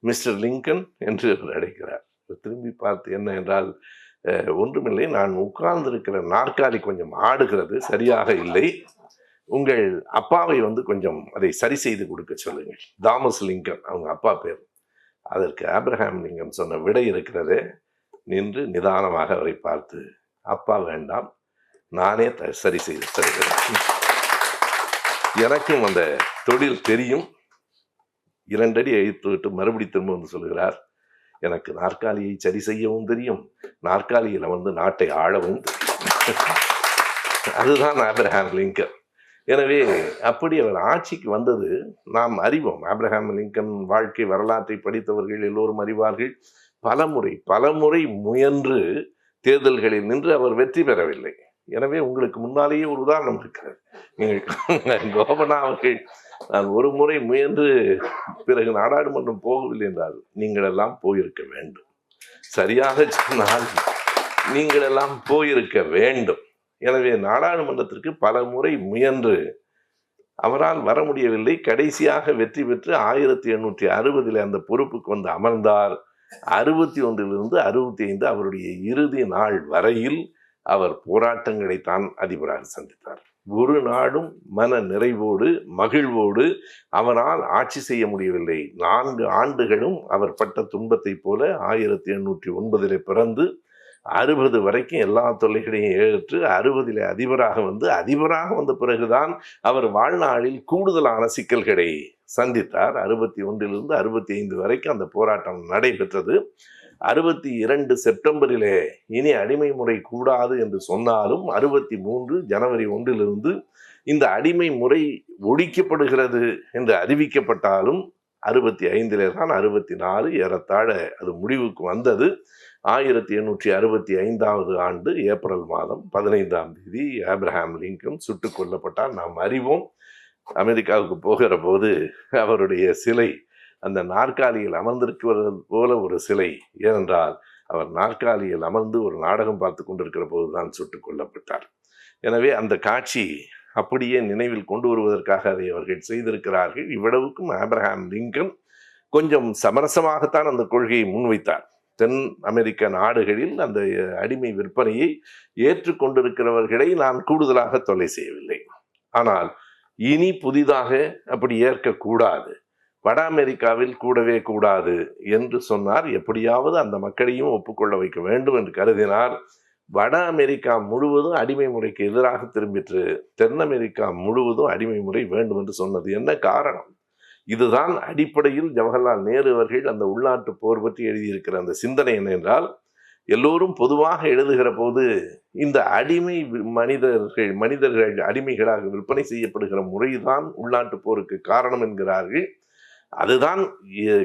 மிஸ்டர் லிங்கன் என்று அழைக்கிறார். திரும்பி பார்த்து என்ன என்றால், ஒன்றுமில்லை, நான் உட்கார்ந்திருக்கிற நாற்காலி கொஞ்சம் ஆடுகிறது, சரியாக இல்லை, உங்கள் அப்பாவை கொஞ்சம் அதை சரி செய்து கொடுக்க சொல்லுங்கள். தாமஸ் லிங்கன் அவங்க அப்பா பேர். அதற்கு ஆப்ரஹாம் லிங்கன் சொன்ன விடை இருக்கிறது. நின்று நிதானமாக அவரை பார்த்து, அப்பா வேண்டாம், நானே சரி செய்து தருகிறேன், எனக்கும் அந்த தொழில் தெரியும். 2 அடி அழித்து விட்டு மறுபடி திரும்ப சொல்லுகிறார், எனக்கு நாற்காலியை சரி செய்யவும் தெரியும், நாற்காலியில் நாட்டை ஆளவும் தெரியும். அதுதான் ஆப்ரஹாம் லிங்கன். எனவே அப்படி அவர் ஆட்சிக்கு வந்தது நாம் அறிவோம். ஆப்ரஹாம் லிங்கன் வாழ்க்கை வரலாற்றை படித்தவர்கள் எல்லோரும் அறிவார்கள். பலமுறை முயன்று தேர்தல்களில் நின்று அவர் வெற்றி பெறவில்லை. எனவே உங்களுக்கு முன்னாலேயே ஒரு உதாரணம் இருக்கிறது. கோபனா அவர்கள், நான் ஒரு முறை முயன்று பிறகு நாடாளுமன்றம் போகவில்லை என்றால் நீங்கள் எல்லாம் போயிருக்க வேண்டும். சரியாக சொன்னால் நீங்கள் எல்லாம் போயிருக்க வேண்டும். எனவே நாடாளுமன்றத்திற்கு பல முறை முயன்று அவரால் வர முடியவில்லை. கடைசியாக வெற்றி பெற்று 1860 அந்த பொறுப்புக்கு அமர்ந்தார். 61 65 அவருடைய இறுதி நாள் வரையில் அவர் போராட்டங்களைத்தான் அதிபராக சந்தித்தார். ஒரு நாடும் மன நிறைவோடு மகிழ்வோடு அவரால் ஆட்சி செய்ய முடியவில்லை. 4 ஆண்டுகளும் அவர் பட்ட துன்பத்தை போல 1809 பிறந்து 60 வரைக்கும் எல்லா தொல்லைகளையும் ஏற்று 60 அதிபராக வந்த பிறகுதான் அவர் வாழ்நாளில் கூடுதலான சிக்கல்களை சந்தித்தார். 61 65 வரைக்கும் அந்த போராட்டம் நடைபெற்றது. 62 செப்டம்பரிலே இனி அடிமை முறை கூடாது என்று சொன்னாலும் 63 ஜனவரி 1 இந்த அடிமை முறை ஒழிக்கப்படுகிறது என்று அறிவிக்கப்பட்டாலும் 65 தான் 64 ஏறத்தாழ அது முடிவுக்கு வந்தது. 1865 ஆண்டு ஏப்ரல் மாதம் 15 ஆப்ரஹாம் லிங்கன் சுட்டுக் கொல்லப்பட்டார். நாம் அறிவோம். அமெரிக்காவுக்கு போகிற போது அவருடைய சிலை அந்த நாற்காலியில் அமர்ந்திருக்கிறது போல ஒரு சிலை. ஏனென்றால் அவர் நாற்காலியில் அமர்ந்து ஒரு நாடகம் பார்த்து கொண்டிருக்கிற போதுதான் சுட்டுக் கொல்லப்பட்டார். எனவே அந்த காட்சி அப்படியே நினைவில் கொண்டு வருவதற்காக அதை அவர்கள் செய்திருக்கிறார்கள். இவ்வளவுக்கும் ஆப்ரஹாம் லிங்கன் கொஞ்சம் சமரசமாகத்தான் அந்த கொள்கையை முன்வைத்தார். தென் அமெரிக்க நாடுகளில் அந்த அடிமை விற்பனையை ஏற்றுக்கொண்டிருக்கிறவர்களை நான் கூடுதலாக தொல்லை செய்யவில்லை. ஆனால் இனி புதிதாக அப்படி ஏற்கக்கூடாது, வட அமெரிக்காவில் கூடவே கூடாது என்று சொன்னார். எப்படியாவது அந்த மக்களையும் ஒப்புக்கொள்ள வைக்க வேண்டும் என்று கருதினார். வட அமெரிக்கா முழுவதும் அடிமை முறைக்கு எதிராக திரும்பிற்று. தென் அமெரிக்கா முழுவதும் அடிமை முறை வேண்டும் என்று சொன்னது என்ன காரணம்? இதுதான் அடிப்படையில் ஜவஹர்லால் நேரு அவர்கள் அந்த உள்நாட்டு போர் பற்றி எழுதியிருக்கிற அந்த சிந்தனை என்ன என்றால், எல்லோரும் பொதுவாக எழுதுகிற போது இந்த அடிமை மனிதர்கள் அடிமைகளாக விற்பனை செய்யப்படுகிற முறைதான் உள்நாட்டு போருக்கு காரணம் என்கிறார்கள். அதுதான்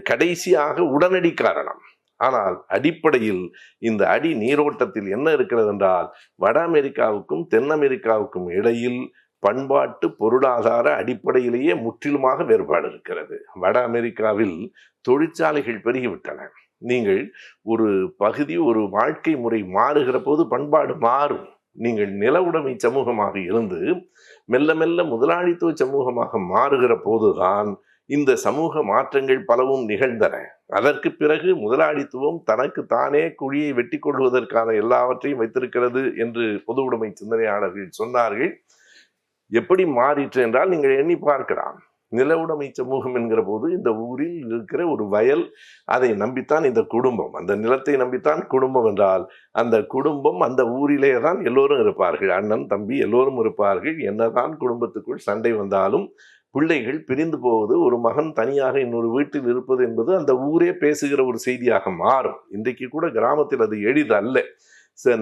கடைசியாக உடனடி காரணம். ஆனால் அடிப்படையில் இந்த அடி நீரோட்டத்தில் என்ன இருக்கிறது என்றால், வட அமெரிக்காவுக்கும் தென் அமெரிக்காவுக்கும் இடையில் பண்பாட்டு பொருளாதார அடிப்படையிலேயே முற்றிலுமாக வேறுபாடு இருக்கிறது. வட அமெரிக்காவில் தொழிற்சாலைகள் பெருகிவிட்டன. நீங்கள் ஒரு பகுதி, ஒரு வாழ்க்கை முறை மாறுகிற போது பண்பாடு மாறும். நீங்கள் நில உடைமை சமூகமாக இருந்து மெல்ல மெல்ல முதலாளித்துவ சமூகமாக மாறுகிற போதுதான் இந்த சமூக மாற்றங்கள் பலவும் நிகழ்ந்தன. அதற்கு பிறகு முதலாளித்துவம் தனக்கு தானே குழியை வெட்டி கொள்வதற்கான எல்லாவற்றையும் வைத்திருக்கிறது என்று பொது உடைமை சிந்தனையாளர்கள் சொன்னார்கள். எப்படி மாறிற்று என்றால் நீங்கள் எண்ணி பார்க்கலாம். நில உடைமை சமூகம் என்கிற போது இந்த ஊரில் இருக்கிற ஒரு வயல், அதை நம்பித்தான் இந்த குடும்பம், அந்த நிலத்தை நம்பித்தான் குடும்பம் என்றால் அந்த குடும்பம் அந்த ஊரிலே தான் எல்லோரும் இருப்பார்கள். அண்ணன் தம்பி எல்லோரும் இருப்பார்கள். என்னதான் குடும்பத்துக்குள் சண்டை வந்தாலும் பிள்ளைகள் பிரிந்து போவது, ஒரு மகன் தனியாக இன்னொரு வீட்டில் இருப்பது என்பது அந்த ஊரே பேசுகிற ஒரு செய்தியாக மாறும். இன்றைக்கு கூட கிராமத்தில் அது எளிதல்ல.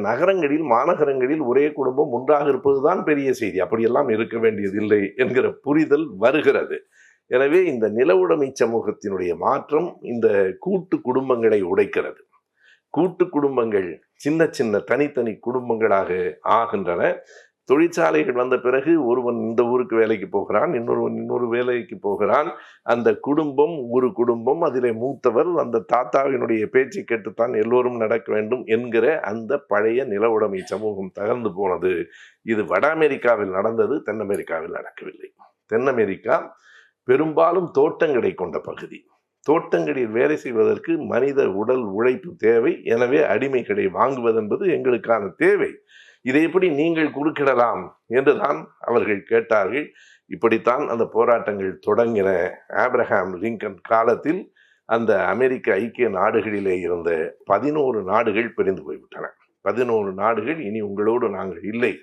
நகரங்களில், மாநகரங்களில் ஒரே குடும்பம் ஒன்றாக இருப்பதுதான் பெரிய செய்தி. அப்படியெல்லாம் இருக்க வேண்டியதில்லை என்கிற புரிதல் வருகிறது. எனவே இந்த நில உடைமை சமூகத்தினுடைய மாற்றம் இந்த கூட்டு குடும்பங்களை உடைக்கிறது. கூட்டு குடும்பங்கள் சின்ன சின்ன தனித்தனி குடும்பங்களாக ஆகின்றன. தொழிற்சாலைகள் வந்த பிறகு ஒருவன் இந்த ஊருக்கு வேலைக்கு போகிறான், இன்னொருவன் இன்னொரு வேலைக்கு போகிறான். அந்த குடும்பம் ஒரு குடும்பம், அதிலே மூத்தவர் அந்த தாத்தாவினுடைய பேச்சை கேட்டுத்தான் எல்லோரும் நடக்க வேண்டும் என்கிற அந்த பழைய நில உடைமை சமூகம் தகர்ந்து போனது. இது வட அமெரிக்காவில் நடந்தது, தென் அமெரிக்காவில் நடக்கவில்லை. தென் அமெரிக்கா பெரும்பாலும் தோட்டங்களை கொண்ட பகுதி. தோட்டங்களில் வேலை செய்வதற்கு மனித உடல் உழைப்பு தேவை. எனவே அடிமைகளை வாங்குவதென்பது எங்களுக்கான தேவை. இதை எப்படி நீங்கள் குறுக்கிடலாம் என்றுதான் அவர்கள் கேட்டார்கள். இப்படித்தான் அந்த போராட்டங்கள் தொடங்கின. ஆப்ரஹாம் லிங்கன் காலத்தில் அந்த அமெரிக்க ஐக்கிய நாடுகளிலே இருந்த 11 நாடுகள் பிரிந்து போய்விட்டன. 11 நாடுகள் இனி உங்களோடு நாங்கள் இல்லை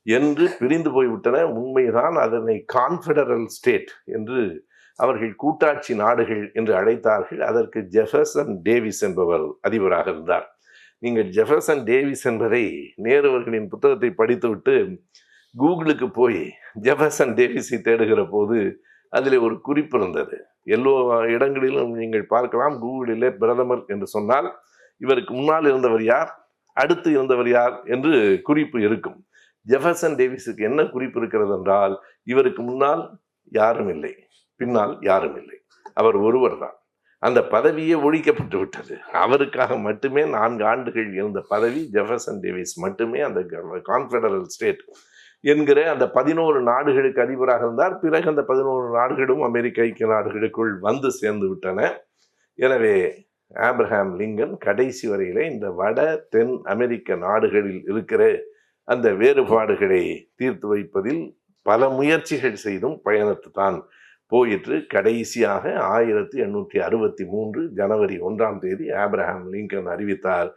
என்று பிரிந்து போய்விட்டன. உண்மைதான். அதனை கான்ஃபெடரல் ஸ்டேட் என்று அவர்கள் கூட்டாட்சி நாடுகள் என்று அழைத்தார்கள். அதற்கு ஜெஃபர்சன் டேவிஸ் என்பவர் அதிபராக இருந்தார். நீங்கள் ஜெஃபர்சன் டேவிஸ் என்பதை நேரு அவர்களின் புத்தகத்தை படித்துவிட்டு கூகுளுக்கு போய் ஜெஃபர்சன் டேவிஸை தேடுகிற போது அதில் ஒரு குறிப்பு இருந்தது. எல்லா இடங்களிலும் நீங்கள் பார்க்கலாம். கூகுளிலே பிரதமர் என்று சொன்னால் இவருக்கு முன்னால் இருந்தவர் யார், அடுத்து இருந்தவர் யார் என்று குறிப்பு இருக்கும். ஜெஃபர்சன் டேவிஸுக்கு என்ன குறிப்பு இருக்கிறது என்றால், இவருக்கு முன்னால் யாரும் இல்லை, பின்னால் யாரும் இல்லை, அவர் ஒருவர் தான். அந்த பதவியே ஒழிக்கப்பட்டு விட்டது. அவருக்காக மட்டுமே 4 ஆண்டுகள் இருந்த பதவி ஜெஃபர்சன் டேவிஸ் மட்டுமே அந்த கான்ஃபெடரல் ஸ்டேட் என்கிற அந்த 11 நாடுகளுக்கு அதிபராக இருந்தார். பிறகு அந்த 11 நாடுகளும் அமெரிக்க ஐக்கிய நாடுகளுக்குள் வந்து சேர்ந்து விட்டன. எனவே ஆப்ரஹாம் லிங்கன் கடைசி வரையிலே இந்த வட தென் அமெரிக்க நாடுகளில் இருக்கிற அந்த வேறுபாடுகளை தீர்த்து வைப்பதில் பல முயற்சிகள் செய்தும் பயணத்துத்தான் போயிற்று. கடைசியாக 1863 ஜனவரி 1ஆம் தேதி ஆப்ரஹாம் லிங்கன் அறிவித்தார்,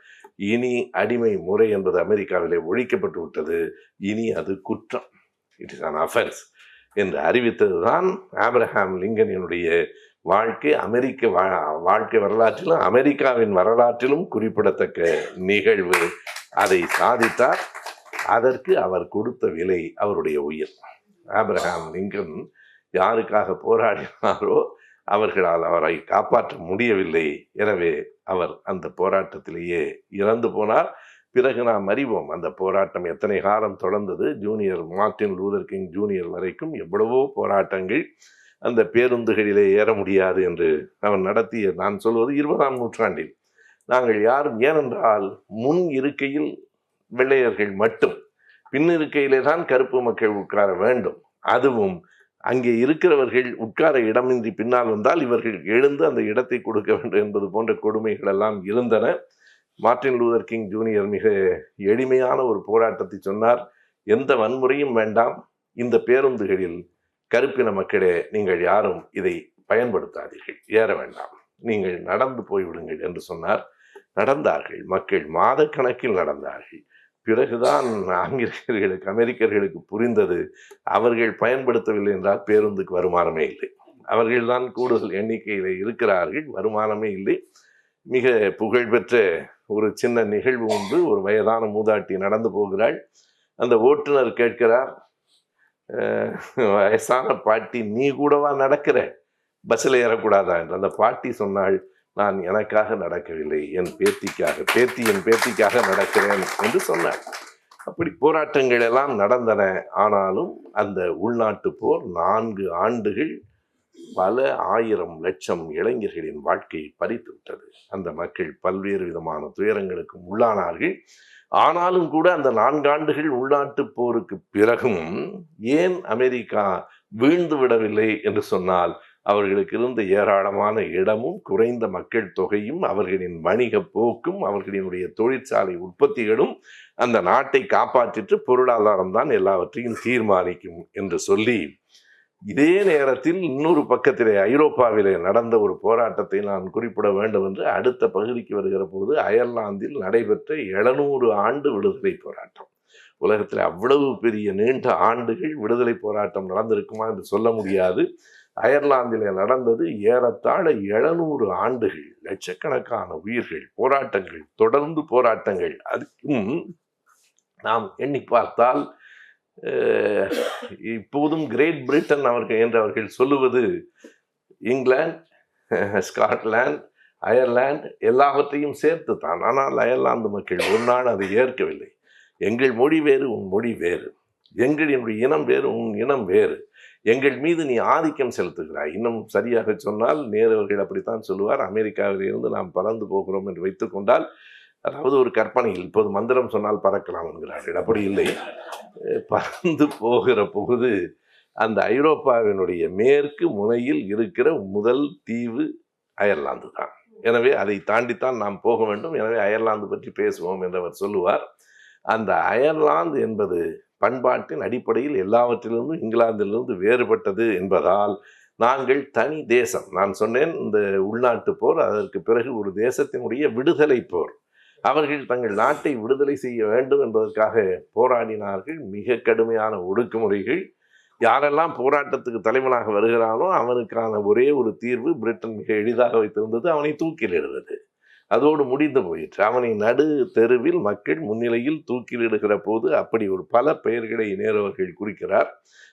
இனி அடிமை முறை என்பது அமெரிக்காவிலே ஒழிக்கப்பட்டு விட்டது, இனி அது குற்றம், இட் இஸ் அன் அஃபென்ஸ் என்று அறிவித்ததுதான் ஆப்ரஹாம் லிங்கனினுடைய வாழ்க்கை. அமெரிக்க வாழ்க்கை வரலாற்றிலும் அமெரிக்காவின் வரலாற்றிலும் குறிப்பிடத்தக்க நிகழ்வு. அதை சாதித்தார். அதற்கு அவர் கொடுத்த விலை அவருடைய உயிர். ஆப்ரஹாம் லிங்கன் யாருக்காக போராடினாரோ அவர்களால் அவரை காப்பாற்ற முடியவில்லை. எனவே அவர் அந்த போராட்டத்திலேயே இறந்து போனார். பிறகு நாம் அறிவோம் அந்த போராட்டம் எத்தனை காலம் தொடர்ந்தது. Junior Martin Luther king junior வரைக்கும் எவ்வளவோ போராட்டங்கள். அந்த பேருந்துகளிலே ஏற முடியாது என்று அவர் நடத்திய, நான் சொல்வது 20ஆம் நூற்றாண்டில். நாங்கள் யாரும், ஏனென்றால் முன் இருக்கையில் வெள்ளையர்கள் மட்டும், பின் இருக்கையிலே தான் கருப்பு மக்கள் உட்கார வேண்டும். அதுவும் அங்கே இருக்கிறவர்கள் உட்கார இடமின்றி பின்னால் வந்தால் இவர்கள் எழுந்து அந்த இடத்தை கொடுக்க வேண்டும் என்பது போன்ற கொடுமைகள் எல்லாம் இருந்தன. மார்ட்டின் லூதர் கிங் ஜூனியர் மிக எளிமையான ஒரு போராட்டத்தை சொன்னார். எந்த வன்முறையும் வேண்டாம், இந்த பேருந்துகளில் கருப்பின மக்களே நீங்கள் யாரும் இதை பயன்படுத்தாதீர்கள், ஏற வேண்டாம், நீங்கள் நடந்து போய்விடுங்கள் என்று சொன்னார். நடந்தார்கள். மக்கள் மாதக்கணக்கில் நடந்தார்கள். பிறகுதான் ஆங்கிலேயர்களுக்கு, அமெரிக்கர்களுக்கு புரிந்தது, அவர்கள் பயன்படுத்தவில்லை என்றால் பேருந்துக்கு வருமானமே இல்லை. அவர்கள்தான் கூடுதல் எண்ணிக்கையில் இருக்கிறார்கள், வருமானமே இல்லை. மிக புகழ்பெற்ற ஒரு சின்ன நிகழ்வு உண்டு. ஒரு வயதான மூதாட்டி நடந்து போகிறாள். அந்த ஓட்டுநர் கேட்கிறார், வயசான பாட்டி, நீ கூடவா நடக்கிற, பஸ்ஸில் ஏறக்கூடாதா என்று. அந்த பாட்டி சொன்னாள், நான் எனக்காக நடக்கவில்லை, என் பேத்திக்காக நடக்கிறேன் என்று சொன்னார். அப்படி போராட்டங்கள் எல்லாம் நடந்தன. ஆனாலும் அந்த உள்நாட்டு போர் 4 ஆண்டுகள் பல ஆயிரம் லட்சம் இளைஞர்களின் வாழ்க்கையை பறித்து விட்டது. அந்த மக்கள் பல்வேறு விதமான துயரங்களுக்கு உள்ளானார்கள். ஆனாலும் கூட அந்த 4 ஆண்டுகள் உள்நாட்டு போருக்கு பிறகும் ஏன் அமெரிக்கா வீழ்ந்து விடவில்லை என்று சொன்னால், அவர்களுக்கு இருந்த ஏராளமான இடமும், குறைந்த மக்கள் தொகையும், அவர்களின் வணிக போக்கும், அவர்களினுடைய தொழிற்சாலை உற்பத்திகளும் அந்த நாட்டை காப்பாற்றிட்டு பொருளாதாரம் தான் எல்லாவற்றையும் தீர்மானிக்கும் என்று சொல்லி, இதே நேரத்தில் இன்னொரு பக்கத்திலே ஐரோப்பாவிலே நடந்த ஒரு போராட்டத்தை நான் குறிப்பிட வேண்டும் என்று அடுத்த பகுதிக்கு வருகிற போது, அயர்லாந்தில் நடைபெற்ற 700 ஆண்டு விடுதலை போராட்டம். உலகத்தில் அவ்வளவு பெரிய நீண்ட ஆண்டுகள் விடுதலை போராட்டம் நடந்திருக்குமா என்று சொல்ல முடியாது. அயர்லாந்திலே நடந்தது ஏறத்தாழ 700 ஆண்டுகள், லட்சக்கணக்கான உயிர்கள், போராட்டங்கள், தொடர்ந்து போராட்டங்கள். அதுக்கும் நாம் எண்ணி பார்த்தால் இப்போதும் கிரேட் பிரிட்டன் என்று அவர்கள் சொல்லுவது இங்கிலாந்து, ஸ்காட்லாந்து, அயர்லாந்து எல்லாவற்றையும் சேர்த்து தான். ஆனால் அயர்லாந்து மக்கள் ஒரு நாள் அதை ஏற்கவில்லை. எங்கள் மொழி வேறு, உன் மொழி வேறு. எங்களுடைய இனம் வேறு, உன் இனம் வேறு. எங்கள் மீது நீ ஆதிக்கம் செலுத்துகிறாய். இன்னும் சரியாக சொன்னால், நேரு அவர்கள் அப்படித்தான் சொல்லுவார், அமெரிக்காவிலிருந்து நாம் பறந்து போகிறோம் என்று வைத்துக் கொண்டால், அதாவது ஒரு கற்பனையில், இப்போது மந்திரம் சொன்னால் பறக்கலாம் என்கிறார்கள். அப்படி இல்லை. பறந்து போகிற போது அந்த ஐரோப்பாவினுடைய மேற்கு முனையில் இருக்கிற முதல் தீவு அயர்லாந்து தான். எனவே அதை தாண்டித்தான் நாம் போக வேண்டும். எனவே அயர்லாந்து பற்றி பேசுவோம் என்று அவர் சொல்லுவார். அந்த அயர்லாந்து என்பது பண்பாட்டின் அடிப்படையில் எல்லாவற்றிலிருந்தும் இங்கிலாந்திலிருந்து வேறுபட்டது என்பதால் நாங்கள் தனி தேசம். நான் சொன்னேன், இந்த உள்நாட்டு போர், அதற்கு பிறகு ஒரு தேசத்தினுடைய விடுதலை போர். அவர்கள் தங்கள் நாட்டை விடுதலை செய்ய வேண்டும் என்பதற்காக போராடினார்கள். மிக கடுமையான ஒடுக்குமுறைகள். யாரெல்லாம் போராட்டத்துக்கு தலைவனாக வருகிறானோ அவனுக்கான ஒரே ஒரு தீர்வு பிரிட்டன் மிக எளிதாக வைத்திருந்தது, அவனை தூக்கிலிடுவது. அதோடு முடிந்து போயிற்று. அவனை நடு தெருவில் மக்கள் முன்னிலையில் தூக்கிலிடுகிற போது அப்படி ஒரு பல பெயர்களை நேரு அவர்கள் குறிக்கிறார்.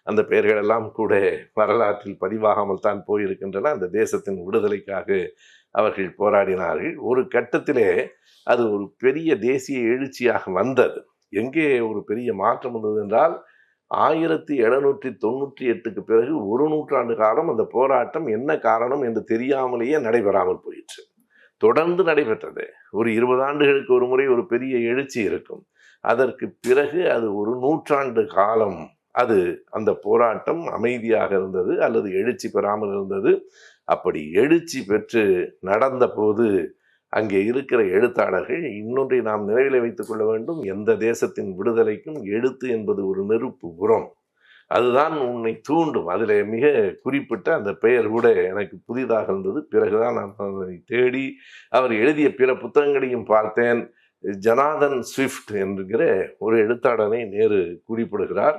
அந்த பெயர்களெல்லாம் கூட வரலாற்றில் பதிவாகாமல் தான் போயிருக்கின்றன. அந்த தேசத்தின் விடுதலைக்காக அவர்கள் போராடினார்கள். ஒரு கட்டத்திலே அது ஒரு பெரிய தேசிய எழுச்சியாக வந்தது. எங்கே ஒரு பெரிய மாற்றம் வந்தது என்றால், 1798க்கு பிறகு ஒரு நூற்றாண்டு காலம் அந்த போராட்டம் என்ன காரணம் என்று தெரியாமலேயே நடைபெறாமல் போயிற்று. தொடர்ந்து நடைபெற்றது. ஒரு 20 ஆண்டுகளுக்கு ஒரு முறை ஒரு பெரிய எழுச்சி இருக்கும். அதற்கு பிறகு அது ஒரு நூற்றாண்டு காலம் அந்த போராட்டம் அமைதியாக இருந்தது அல்லது எழுச்சி பெறாமல் இருந்தது. அப்படி எழுச்சி பெற்று நடந்த போது அங்கே இருக்கிற எழுத்தாளர்கள் இன்னொன்றை நாம் நினைவில் வைத்துக் கொள்ள வேண்டும். எந்த தேசத்தின் விடுதலைக்கும் எழுத்து என்பது ஒரு நெருப்பு புறம். அதுதான் உன்னை தூண்டும். அதில் மிக குறிப்பிட்ட அந்த பெயர் கூட எனக்கு புதிதாக இருந்தது. பிறகுதான் நான் அதை தேடி அவர் எழுதிய பிற புத்தகங்களையும் பார்த்தேன். ஜனாதன் ஸ்விஃப்ட் என்கிற ஒரு எழுத்தாளரை நேரு குறிப்பிடுகிறார்.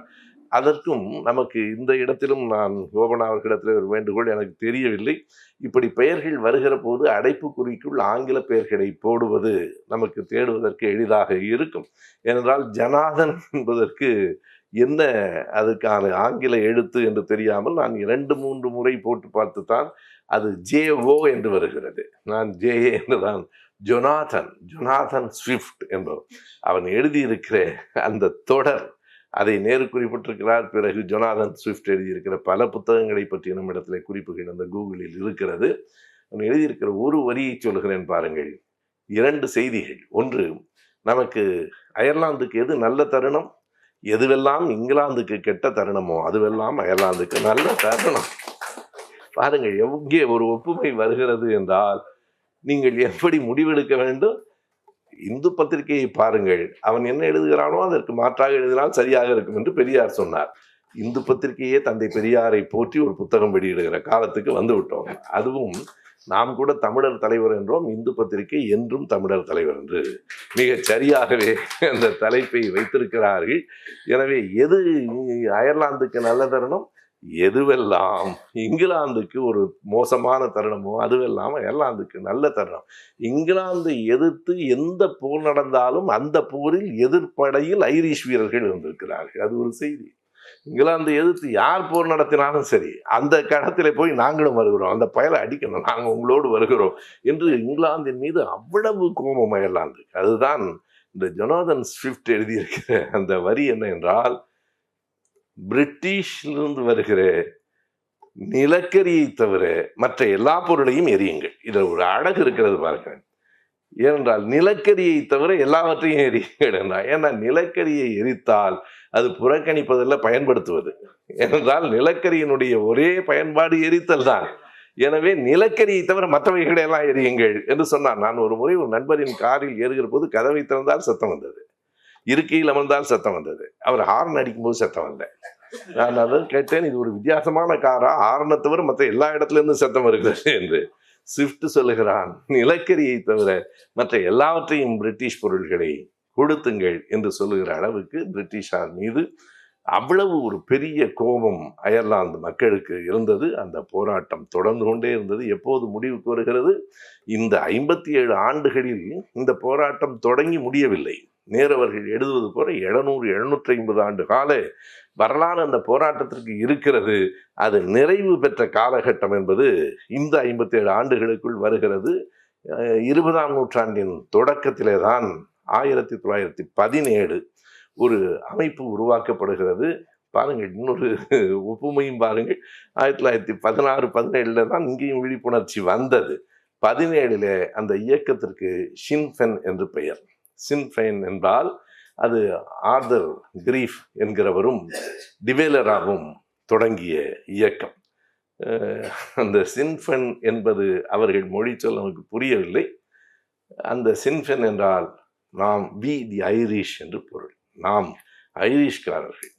அதற்கும் நமக்கு இந்த இடத்திலும் நான் கோபனா அவர்களிடத்தில் ஒரு வேண்டுகோள், எனக்கு தெரியவில்லை, இப்படி பெயர்கள் வருகிற போது அடைப்புக்குறிக்குள் ஆங்கில பெயர்களை போடுவது நமக்கு தேடுவதற்கு எளிதாக இருக்கும். ஏனென்றால் ஜனாதன் என்பதற்கு என்ன அதுக்கான ஆங்கில எழுத்து என்று தெரியாமல் நான் 2-3 முறை போட்டு பார்த்து தான் அது JO என்று வருகிறது. நான் JA என்று தான், ஜொனாதன் ஸ்விஃப்ட் என்பவர் அவன் எழுதியிருக்கிற அந்த தொடர், அதை நேரு குறிப்பிட்டிருக்கிறார். பிறகு ஜொனாதன் ஸ்விஃப்ட் எழுதியிருக்கிற பல புத்தகங்களை பற்றி நம்மிடத்தில் குறிப்புகள் அந்த கூகுளில் இருக்கிறது. அவன் எழுதியிருக்கிற ஒரு வரியை சொல்கிறேன் பாருங்கள். 2 செய்திகள். ஒன்று, நமக்கு அயர்லாந்துக்கு எது நல்ல தருணம், எதுவெல்லாம் இங்கிலாந்துக்கு கெட்ட தருணமோ அதுவெல்லாம் அயர்லாந்துக்கு நல்ல தருணம். பாருங்கள், எங்கே ஒரு ஒப்புமை வருகிறது என்றால், நீங்கள் எப்படி முடிவெடுக்க வேண்டும். இந்து பத்திரிகையை பாருங்கள், அவன் என்ன எழுதுகிறானோ அதற்கு மாற்றாக எழுதினால் சரியாக இருக்கும் என்று பெரியார் சொன்னார். இந்து பத்திரிகையே தந்தை பெரியாரை போற்றி ஒரு புத்தகம் வெளியிடுகிற காலத்துக்கு வந்து விட்டோம். அதுவும் நாம் கூட தமிழர் தலைவர் என்றோம், இந்து பத்திரிகை என்றும் தமிழர் தலைவர் என்று மிகச் சரியாகவே அந்த தலைப்பை வைத்திருக்கிறார்கள். எனவே எது அயர்லாந்துக்கு நல்ல தருணம், எதுவெல்லாம் இங்கிலாந்துக்கு ஒரு மோசமான தருணமோ அதுவெல்லாம் அயர்லாந்துக்கு நல்ல தருணம். இங்கிலாந்தை எதிர்த்து எந்த போர் நடந்தாலும் அந்த போரில் எதிர்ப்படையில் ஐரிஷ் வீரர்கள் இருந்திருக்கிறார்கள். அது ஒரு செய்தி. இங்கிலாந்து எதிர்த்து யார் போர் நடத்தினாலும் சரி, அந்த களத்திலே போய் நாங்களும் வருகிறோம், அந்த பயலை அடிக்கணும், நாங்கள் உங்களோடு வருகிறோம் என்று இங்கிலாந்தின் மீது அவ்வளவு கோபம் அயர்லாந்து. அதுதான் இந்த ஜொனாதன் ஸ்விஃப்ட் எழுதியிருக்கிற அந்த வரி என்ன என்றால், பிரிட்டிஷிலிருந்து வருகிற நிலக்கரியை தவிர மற்ற எல்லா பொருளையும் எரியுங்கள். இதில் ஒரு அழகு இருக்கிறது பாருங்க. ஏனென்றால் நிலக்கரியை தவிர எல்லாவற்றையும் எரியுங்கள் என்றால், ஏன்னா நிலக்கரியை எரித்தால் அது புறக்கணிப்பதில் பயன்படுத்துவது. ஏனென்றால் நிலக்கரியினுடைய ஒரே பயன்பாடு எரித்தல் தான். எனவே நிலக்கரியை தவிர மற்றவைகளை எல்லாம் எரியுங்கள் என்று சொன்னார். நான் ஒரு முறை ஒரு நண்பரின் காரில் ஏறுகிற போது கதவை திறந்தால் சத்தம் வந்தது, இருக்கையில் அமர்ந்தால் சத்தம் வந்தது, அவர் ஹார்ன் அடிக்கும்போது சத்தம் வந்தேன். நான் அதை கேட்டேன், இது ஒரு வித்தியாசமான காரா, ஹார்னை தவிர மற்ற எல்லா இடத்துல இருந்து சத்தம் வருகிறது என்று. ஸ்விஃப்ட் சொல்லுகிறான், நிலக்கரியை தவிர மற்ற எல்லாவற்றையும் பிரிட்டிஷ் பொருள்களை கொடுத்துங்கள் என்று சொல்லுகிற அளவுக்கு பிரிட்டிஷார் மீது அவ்வளவு ஒரு பெரிய கோபம் அயர்லாந்து மக்களுக்கு இருந்தது. அந்த போராட்டம் தொடர்ந்து கொண்டே இருந்தது. எப்போது முடிவுக்கு வருகிறது? இந்த 57 ஆண்டுகளில் இந்த போராட்டம் தொடங்கி முடியவில்லை. நேரவர்கள் எழுதுவது போல 700-750 ஆண்டு கால வரலாறு அந்த போராட்டத்திற்கு இருக்கிறது. அது நிறைவு பெற்ற காலகட்டம் என்பது இந்த 57 ஆண்டுகளுக்குள் வருகிறது. 20ஆம் நூற்றாண்டின் தொடக்கத்திலே தான் 1917 ஒரு அமைப்பு உருவாக்கப்படுகிறது. பாருங்கள், இன்னொரு ஒப்புமையும் பாருங்கள். 1916-17 தான் இங்கேயும் விழிப்புணர்ச்சி வந்தது. 17 அந்த இயக்கத்திற்கு ஷின்ஃபென் என்று பெயர். ஷின்ஃபென் என்றால் அது ஆர்தர் கிரீஃப் என்கிறவரும் டிவேலராகவும் தொடங்கிய இயக்கம். அந்த சின்ஃபென் என்பது அவர்கள் மொழி சொல் நமக்கு புரியவில்லை. அந்த சின்ஃபென் என்றால் நாம் வி தி ஐரிஷ் என்று பொருள், நாம் ஐரிஷ்காரர்கள்.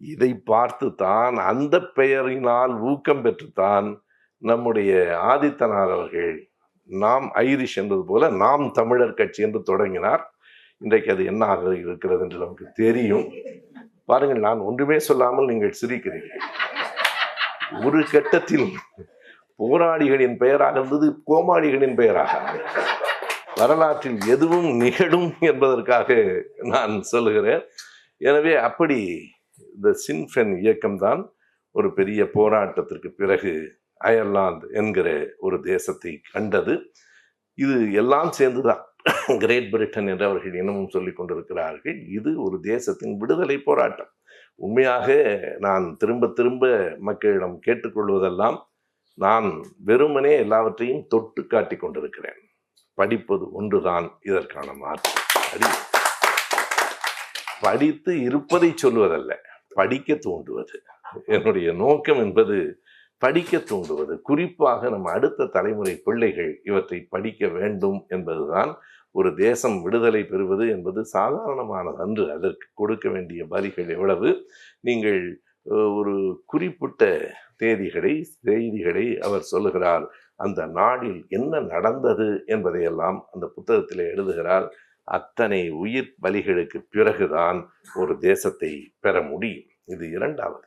இதை பார்த்து தான், அந்த பெயரினால் ஊக்கம் பெற்றுத்தான் நம்முடைய ஆதித்தனார் அவர்கள் நாம் ஐரிஷ் என்பது போல நாம் தமிழர் கட்சி என்று தொடங்கினார். இன்றைக்கு அது என்ன ஆக இருக்கிறது என்று நமக்கு தெரியும். பாருங்கள், நான் ஒன்றுமே சொல்லாமல் நீங்கள் சிரிக்கிறீர்கள். ஒரு கட்டத்தில் போராளிகளின் பெயராக இருந்தது கோமாளிகளின் பெயராக. வரலாற்றில் எதுவும் நிகழும் என்பதற்காக நான் சொல்லுகிறேன். எனவே அப்படி இந்த சின்ஃபென் இயக்கம்தான் ஒரு பெரிய போராட்டத்திற்கு பிறகு அயர்லாந்து என்கிற ஒரு தேசத்தை கண்டது. இது எல்லாம் சேர்ந்துதான் கிரேட் பிரிட்டன் என்று அவர்கள் இன்னமும் சொல்லிக் கொண்டிருக்கிறார்கள். இது ஒரு தேசத்தின் விடுதலை போராட்டம். உண்மையாக நான் திரும்ப திரும்ப மக்களிடம் கேட்டுக்கொள்வதெல்லாம், நான் வெறுமனே எல்லாவற்றையும் தொட்டு காட்டி கொண்டிருக்கிறேன். படிப்பது ஒன்றுதான் இதற்கான மாற்று. படித்து இருப்பதை சொல்வதல்ல, படிக்க தூண்டுவது. என்னுடைய நோக்கம் என்பது படிக்க தூண்டுவது. குறிப்பாக நம்ம அடுத்த தலைமுறை பிள்ளைகள் இவற்றை படிக்க வேண்டும் என்பதுதான். ஒரு தேசம் விடுதலை பெறுவது என்பது சாதாரணமானது அன்று. அதற்கு கொடுக்க வேண்டிய வரிகள் எவ்வளவு. நீங்கள் ஒரு குறிப்பிட்ட செய்திகளை அவர் சொல்லுகிறார். அந்த நாளில் என்ன நடந்தது என்பதையெல்லாம் அந்த புத்தகத்தில் எழுதுகிறார். அத்தனை உயிர் பலிகளுக்கு பிறகுதான் ஒரு தேசத்தை பெற முடியும். இது இரண்டாவது.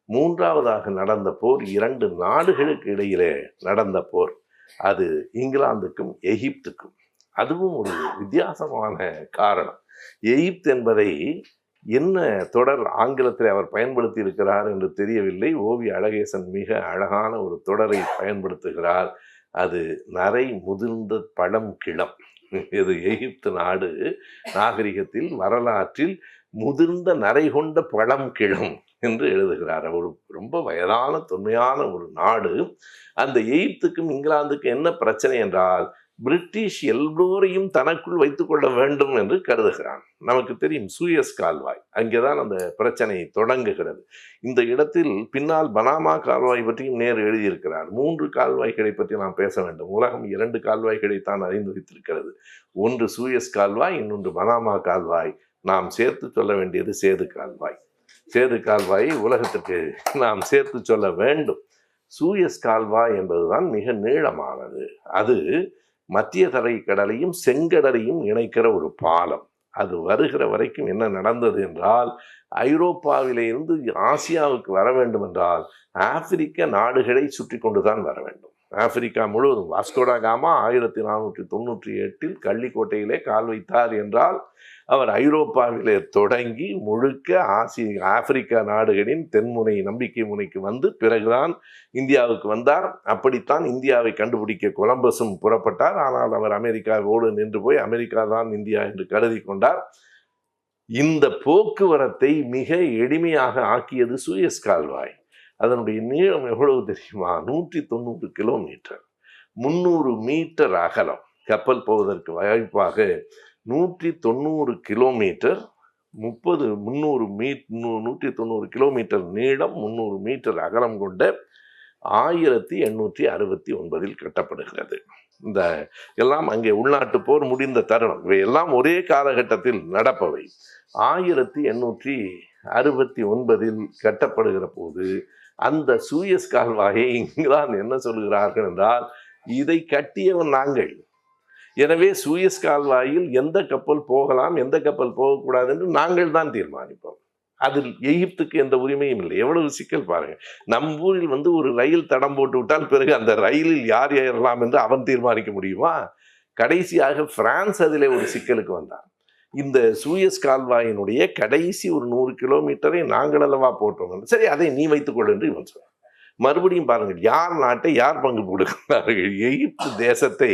மூன்றாவதாக நடந்த போர் 2 நாடுகளுக்கு இடையிலே நடந்த போர். அது இங்கிலாந்துக்கும் எகிப்துக்கும். அதுவும் ஒரு வித்தியாசமான காரணம். எகிப்து என்பதை என்ன தொடர் ஆங்கிலத்தில் அவர் பயன்படுத்தி இருக்கிறார் என்று தெரியவில்லை. ஓவி அழகேசன் மிக அழகான ஒரு தொடரை பயன்படுத்துகிறார். அது நரை முதிர்ந்த பழம் கிளம். இது எகிப்து நாடு நாகரிகத்தில், வரலாற்றில் முதிர்ந்த நரை கொண்ட பழம் கிளம் என்று எழுதுகிறார். ஒரு ரொம்ப வயதான தொன்மையான ஒரு நாடு. அந்த எகிப்துக்கும் இங்கிலாந்துக்கும் என்ன பிரச்சனை என்றால், பிரிட்டிஷ் எல்லோரையும் தனக்குள் வைத்துக் கொள்ள வேண்டும் என்று கருதுகிறான். நமக்கு தெரியும், சூயஸ் கால்வாய், அங்கேதான் அந்த பிரச்சனை தொடங்குகிறது. இந்த இடத்தில் பின்னால் பனாமா கால்வாய் பற்றியும் நேரு எழுதியிருக்கிறார். 3 கால்வாய்களை பற்றி நாம் பேச வேண்டும். உலகம் 2 கால்வாய்களை தான் அறிந்து வைத்திருக்கிறது. ஒன்று சூயஸ் கால்வாய், இன்னொன்று பனாமா கால்வாய். நாம் சேர்த்து சொல்ல வேண்டியது சேது கால்வாய். சேது கால்வாயை உலகத்திற்கு நாம் சேர்த்து சொல்ல வேண்டும். சூயஸ் கால்வாய் என்பதுதான் மிக நீளமானது. அது மத்திய தரைக்கடலையும் செங்கடலையும் இணைக்கிற ஒரு பாலம். அது வருகிற வரைக்கும் என்ன நடந்தது என்றால், ஐரோப்பாவிலே இருந்து ஆசியாவுக்கு வர வேண்டும் என்றால் ஆப்பிரிக்க நாடுகளை சுற்றி கொண்டுதான் வர வேண்டும். ஆப்பிரிக்கா முழுவதும். வாஸ்கோடா காமா 1498 கள்ளிக்கோட்டையிலே கால் வைத்தார் என்றால் அவர் ஐரோப்பாவிலே தொடங்கி முழுக்க ஆப்பிரிக்கா நாடுகளின் தென்முனை நம்பிக்கை முனைக்கு வந்து பிறகுதான் இந்தியாவுக்கு வந்தார். அப்படித்தான் இந்தியாவை கண்டுபிடிக்க கொலம்பஸும் புறப்பட்டார். ஆனால் அவர் அமெரிக்காவோடு நின்று போய் அமெரிக்கா தான் இந்தியா என்று கருதி கொண்டார். இந்த போக்குவரத்தை மிக எளிமையாக ஆக்கியது சூயஸ் கால்வாய். அதனுடைய நீளம் எவ்வளவு தெரியுமா? 190 கிலோமீட்டர், 300 மீட்டர் அகலம். கப்பல் போவதற்கு வாய்ப்பாக 190 கிலோமீட்டர், 190 கிலோமீட்டர் நீளம், 300 மீட்டர் அகலம் கொண்ட 1869 கட்டப்படுகிறது. இந்த எல்லாம் அங்கே உள்நாட்டு போர் முடிந்த தருணம். இவை எல்லாம் ஒரே காலகட்டத்தில் நடப்பவை. 1869 கட்டப்படுகிற போது அந்த சூயஸ் கால்வாயை இங்குதான் என்ன சொல்கிறார்கள் என்றால், இதை கட்டியவன் நாங்கள். எனவே சூயஸ் கால்வாயில் எந்த கப்பல் போகலாம், எந்த கப்பல் போகக்கூடாது என்று நாங்கள் தான் தீர்மானிப்போம். அதில் எகிப்துக்கு எந்த உரிமையும் இல்லை. எவ்வளவு சிக்கல் பாருங்க. நம் ஊரில் ஒரு ரயில் தடம் போட்டு விட்டால் பிறகு அந்த ரயிலில் யார் ஏறலாம் என்று அவன் தீர்மானிக்க முடியுமா? கடைசியாக பிரான்ஸ் அதிலே ஒரு சிக்கலுக்கு வந்தான். இந்த சூயஸ் கால்வாயினுடைய கடைசி ஒரு 100 கிலோமீட்டரை நாங்கள் அல்லவா போட்டோம். சரி, அதை நீ வைத்துக்கொள் என்று இவன் சொன்னான். மறுபடியும் பாருங்கள், யார் நாட்டை யார் பங்கு கொடுக்கிறார்கள். எகிப்து தேசத்தை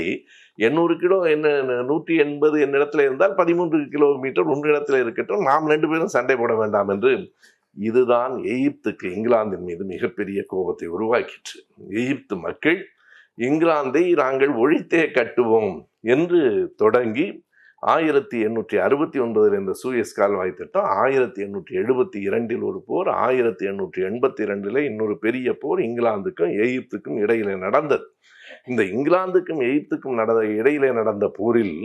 800 கிலோ, 180 என்னிடத்துல இருந்தால் 13 கிலோமீட்டர் உன்னிடத்துல இருக்கட்டும், நாம் 2 பேரும் சண்டை போட வேண்டாம் என்று. இதுதான் எகிப்துக்கு இங்கிலாந்தின் மீது மிகப்பெரிய கோபத்தை உருவாக்கிற்று. எகிப்து மக்கள் இங்கிலாந்தை நாங்கள் ஒழித்தே கட்டுவோம் என்று தொடங்கி 1869 இந்த சூயஸ் கால்வாய் திட்டம், 1872 ஒரு போர், 1882 இன்னொரு பெரிய போர் இங்கிலாந்துக்கும் எகிப்துக்கும் இடையிலே நடந்தது. இந்த இங்கிலாந்துக்கும் எகிப்துக்கும் இடையிலே நடந்த போரில்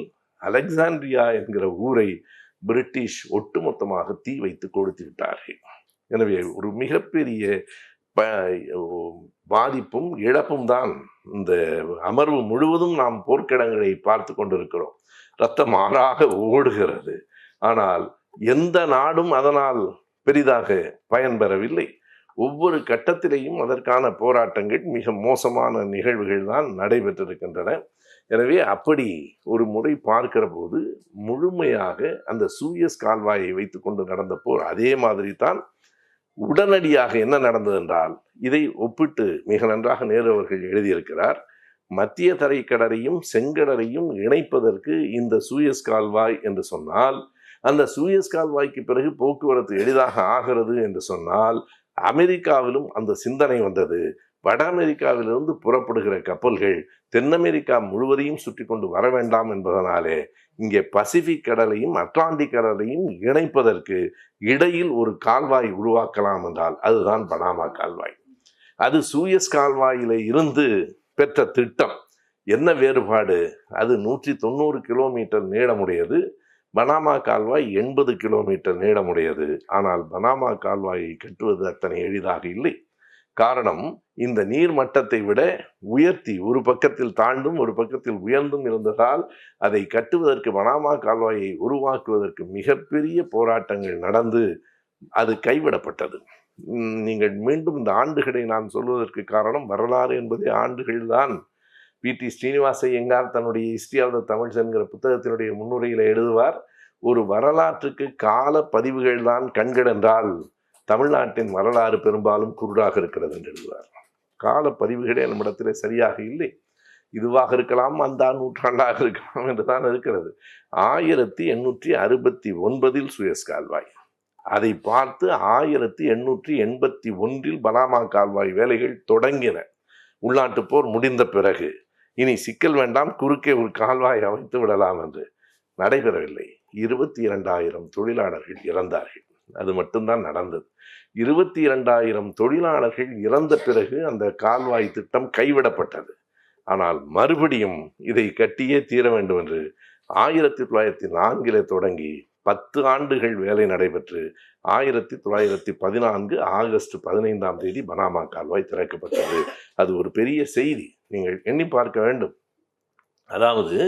அலெக்சாண்ட்ரியா என்கிற ஊரை பிரிட்டிஷ் ஒட்டுமொத்தமாக தீ வைத்து கொடுத்து விட்டார்கள். எனவே ஒரு மிகப்பெரிய பாதிப்பும் இழப்பும் தான். இந்த அமர்வு முழுவதும் நாம் போர்க்கிடங்களை பார்த்து கொண்டிருக்கிறோம். ரத்தம் ஆறாக ஓடுகிறது. ஆனால் எந்த நாடும் அதனால் பெரிதாக பயன்பெறவில்லை. ஒவ்வொரு கட்டத்திலேயும் அதற்கான போராட்டங்கள், மிக மோசமான நிகழ்வுகள் தான் நடைபெற்றிருக்கின்றன. எனவே அப்படி ஒரு முறை பார்க்கிற போது முழுமையாக அந்த சூயஸ் கால்வாயை வைத்துக்கொண்டு நடந்த போர் அதே மாதிரி தான். உடனடியாக என்ன நடந்தது என்றால், இதை ஒப்பிட்டு மிக நன்றாக நேரு அவர்கள் எழுதியிருக்கிறார். மத்திய தரைக்கடலையும் செங்கடலையும் இணைப்பதற்கு இந்த சூயஸ் கால்வாய் என்று சொன்னால், அந்த சூயஸ் கால்வாய்க்கு பிறகு போக்குவரத்து எளிதாக ஆகிறது என்று சொன்னால், அமெரிக்காவிலும் அந்த சிந்தனை வந்தது. வட அமெரிக்காவிலிருந்து புறப்படுகிற கப்பல்கள் தென் அமெரிக்கா முழுவதையும் சுற்றி கொண்டு வர வேண்டாம் என்பதனாலே இங்கே பசிபிக் கடலையும் அட்லாண்டிக் கடலையும் இணைப்பதற்கு இடையில் ஒரு கால்வாய் உருவாக்கலாம் என்றால் அதுதான் பனாமா கால்வாய். அது சூயஸ் கால்வாயிலே இருந்து பெற்ற திட்டம். என்ன வேறுபாடு? அது 190 கிலோமீட்டர் நீளமுடையது. பனாமா கால்வாய் 80 கிலோமீட்டர் நீளமுடையது. ஆனால் பனாமா கால்வாயை கட்டுவது அத்தனை எளிதாக இல்லை. காரணம், இந்த நீர் மட்டத்தை விட உயர்த்தி ஒரு பக்கத்தில் தாண்டும் ஒரு பக்கத்தில் உயர்ந்தும் இருந்ததால் அதை கட்டுவதற்கு, பனாமா கால்வாயை உருவாக்குவதற்கு மிகப்பெரிய போராட்டங்கள் நடந்து அது கைவிடப்பட்டது. நீங்கள் மீண்டும் இந்த ஆண்டுகளை நான் சொல்வதற்கு காரணம், வரலாறு என்பதே ஆண்டுகள் தான். பி.டி. ஸ்ரீனிவாச ஐயங்கார் தன்னுடைய ஹிஸ்டரி ஆஃப் த தமிழ்ஸ் என்கிற புத்தகத்தினுடைய முன்னுரையில் எழுதுவார், ஒரு வரலாற்றுக்கு கால பதிவுகள் தான் கண்கள் என்றால் தமிழ்நாட்டின் வரலாறு பெரும்பாலும் குருடாக இருக்கிறது என்று எழுதுவார். கால பதிவுகளே நம்மிடத்திலே சரியாக இல்லை. இதுவாக இருக்கலாம், அந்த நூற்றாண்டாக இருக்கலாம் என்றுதான் இருக்கிறது. 1869 சூயஸ் கால்வாய். அதை பார்த்து 1881 பனாமா கால்வாய் வேலைகள் தொடங்கின. உள்நாட்டு போர் முடிந்த பிறகு இனி சிக்கல் வேண்டாம், குறுக்கே ஒரு கால்வாய் அமைத்து விடலாம் என்று. நடைபெறவில்லை. 22,000 தொழிலாளர்கள் இறந்தார்கள். அது மட்டும்தான் நடந்தது. 22,000 தொழிலாளர்கள் இறந்த பிறகு அந்த கால்வாய் திட்டம் கைவிடப்பட்டது. ஆனால் மறுபடியும் இதை கட்டியே தீர வேண்டும் என்று 1904 தொடங்கி 10 ஆண்டுகள் வேலை நடைபெற்று 1914 ஆகஸ்ட் 15 பனாமா கால்வாய் திறக்கப்பட்டது. அது ஒரு பெரிய செய்தி, நீங்கள் எண்ணி பார்க்க வேண்டும். அதாவது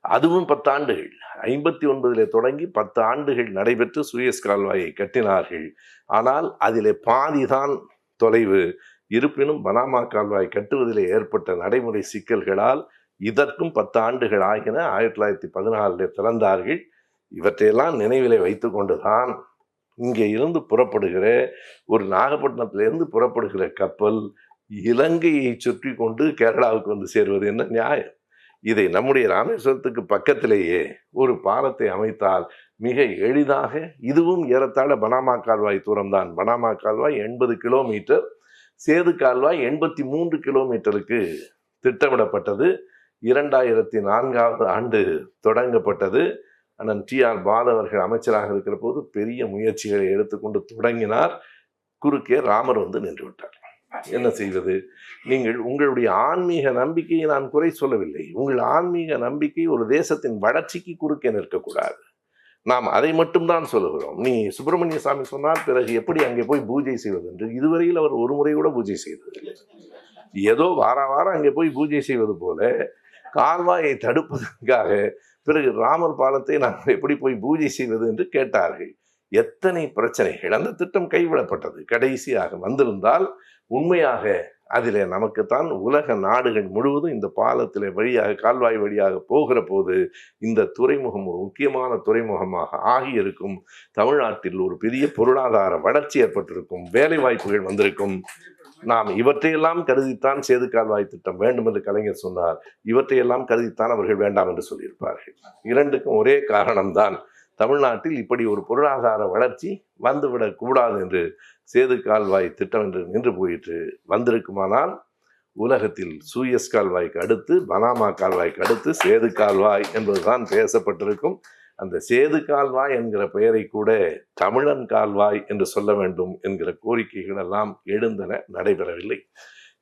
அதுவும் 10 ஆண்டுகள், 59 தொடங்கி 10 ஆண்டுகள் நடைபெற்று சூயஸ் கால்வாயை கட்டினார்கள். ஆனால் அதிலே பாதிதான் தொலைவு இருப்பினும் பனாமா கால்வாய் கட்டுவதிலே ஏற்பட்ட நடைமுறை சிக்கல்களால் இதற்கும் 10 ஆண்டுகள் ஆகின. 1914 திறந்தார்கள். இவற்றையெல்லாம் நினைவிலே வைத்து கொண்டுதான் இங்கே இருந்து புறப்படுகிற ஒரு நாகப்பட்டினத்திலிருந்து புறப்படுகிற கப்பல் இலங்கையை சுற்றி கொண்டு கேரளாவுக்கு வந்து சேருவது என்ன நியாயம்? இதை நம்முடைய ராமேஸ்வரத்துக்கு பக்கத்திலேயே ஒரு பாலத்தை அமைத்தால் மிக எளிதாக, இதுவும் ஏறத்தாழ பனாமா கால்வாய் தூரம்தான். பனாமா கால்வாய் 80 கிலோமீட்டர், சேது கால்வாய் 83 கிலோமீட்டருக்கு திட்டமிடப்பட்டது. 2004 ஆண்டு தொடங்கப்பட்டது. அண்ணன் TR பாலு அவர்கள் அமைச்சராக இருக்கிற போது பெரிய முயற்சிகளை எடுத்துக்கொண்டு தொடங்கினார். குறுக்கே ராமர் வந்து நின்று விட்டார். என்ன செய்வது? நீங்கள் உங்களுடைய ஆன்மீக நம்பிக்கையை நான் குறை சொல்லவில்லை. உங்கள் ஆன்மீக நம்பிக்கை ஒரு தேசத்தின் வளர்ச்சிக்கு குறுக்கே நிற்கக்கூடாது. நாம் அதை மட்டும்தான் சொல்லுகிறோம். நீ சுப்பிரமணிய சாமி சொன்னார், பிறகு எப்படி அங்கே போய் பூஜை செய்வது என்று இதுவரையில் அவர் ஒரு முறை கூட பூஜை செய்ததில்லை. ஏதோ வாரம் அங்கே போய் பூஜை செய்வது போல கால்வாயை தடுப்பதற்காக பிறகு ராமர் பாலத்தை நாங்கள் எப்படி போய் பூஜை செய்வது என்று கேட்டார்கள். எத்தனை பிரச்சனைகள்! அந்த திட்டம் கைவிடப்பட்டது. கடைசியாக வந்திருந்தால் உண்மையாக அதிலே நமக்குத்தான் உலக நாடுகள் முழுவதும் இந்த பாலத்திலே வழியாக, கால்வாய் வழியாக போகிற போது இந்த துறைமுகம் ஒரு முக்கியமான துறைமுகமாக ஆகியிருக்கும். தமிழ்நாட்டில் ஒரு பெரிய பொருளாதார வளர்ச்சி ஏற்பட்டிருக்கும், வேலை வாய்ப்புகள் வந்திருக்கும். நாம் இவற்றையெல்லாம் கருதித்தான் சேது கால்வாய் திட்டம் வேண்டும் என்று கலைஞர் சொன்னார். இவற்றையெல்லாம் கருதித்தான் அவர்கள் வேண்டாம் என்று சொல்லியிருப்பார்கள். இரண்டுக்கும் ஒரே காரணம்தான், தமிழ்நாட்டில் இப்படி ஒரு பொருளாதார வளர்ச்சி வந்துவிடக் கூடாது என்று சேது கால்வாய் திட்டம் என்று நின்று போயிற்று. வந்திருக்குமானால் உலகத்தில் சூயஸ் கால்வாய்க்கு அடுத்து, பனாமா கால்வாய்க்கு அடுத்து சேது கால்வாய் என்பதுதான் பேசப்பட்டிருக்கும். அந்த சேது கால்வாய் என்கிற பெயரை கூட தமிழன் கால்வாய் என்று சொல்ல வேண்டும் என்கிற கோரிக்கைகள் எல்லாம் எழுந்தன, நடைபெறவில்லை.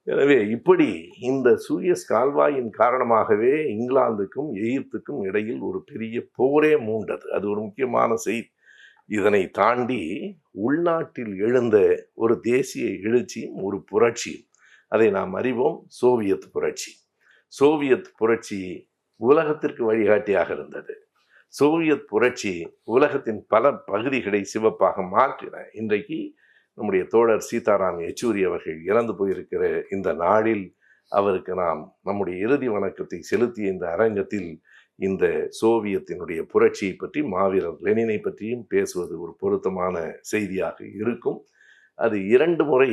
எனவே இப்படி இந்த சூயஸ் கால்வாயின் காரணமாகவே இங்கிலாந்துக்கும் எகிப்துக்கும் இடையில் ஒரு பெரிய போரே மூண்டது. அது ஒரு முக்கியமான செய்தி. இதனை தாண்டி உள்நாட்டில் எழுந்த ஒரு தேசிய எழுச்சியும் ஒரு புரட்சியும், அதை நாம் அறிவோம், சோவியத் புரட்சி. சோவியத் புரட்சி உலகத்திற்கு வழிகாட்டியாக இருந்தது. சோவியத் புரட்சி உலகத்தின் பல பகுதிகளை சிவப்பாக மாற்றின. இன்றைக்கு நம்முடைய தோழர் சீதாராம் யெச்சூரி அவர்கள் இறந்து போயிருக்கிற இந்த நாளில் அவருக்கு நாம் நம்முடைய இறுதி வணக்கத்தை செலுத்திய இந்த அரங்கத்தில் இந்த சோவியத்தினுடைய புரட்சியை பற்றி, மாவீரர் லெனினை பற்றியும் பேசுவது ஒரு பொருத்தமான செய்தியாக இருக்கும். அது 2 முறை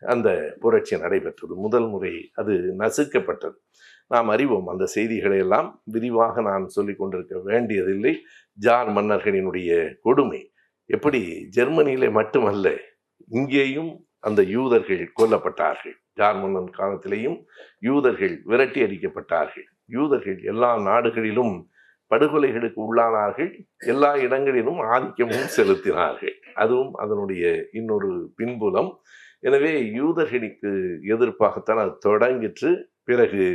அந்த புரட்சி நடைபெற்றது. முதல் முறை அது நசுக்கப்பட்டது. நாம் அறிவோம். அந்த செய்திகளை எல்லாம் விரிவாக நான் சொல்லிக் கொண்டிருக்க வேண்டியதில்லை. ஜார் மன்னர்களினுடைய கொடுமை எப்படி ஜெர்மனியிலே மட்டுமல்ல, இங்கேயும் அந்த யூதர்கள் கொல்லப்பட்டார்கள். ஜார் மன்னன் காலத்திலேயும் யூதர்கள் விரட்டி அடிக்கப்பட்டார்கள். யூதர்கள் எல்லா நாடுகளிலும் படுகொலைகளுக்கு உள்ளானார்கள். எல்லா இடங்களிலும் ஆதிக்கமும் செலுத்தினார்கள். அதுவும் அதனுடைய இன்னொரு பின்புலம். எனவே யூதர்களுக்கு எதிர்ப்பாகத்தான் அது தொடங்கிற்று. பிறகு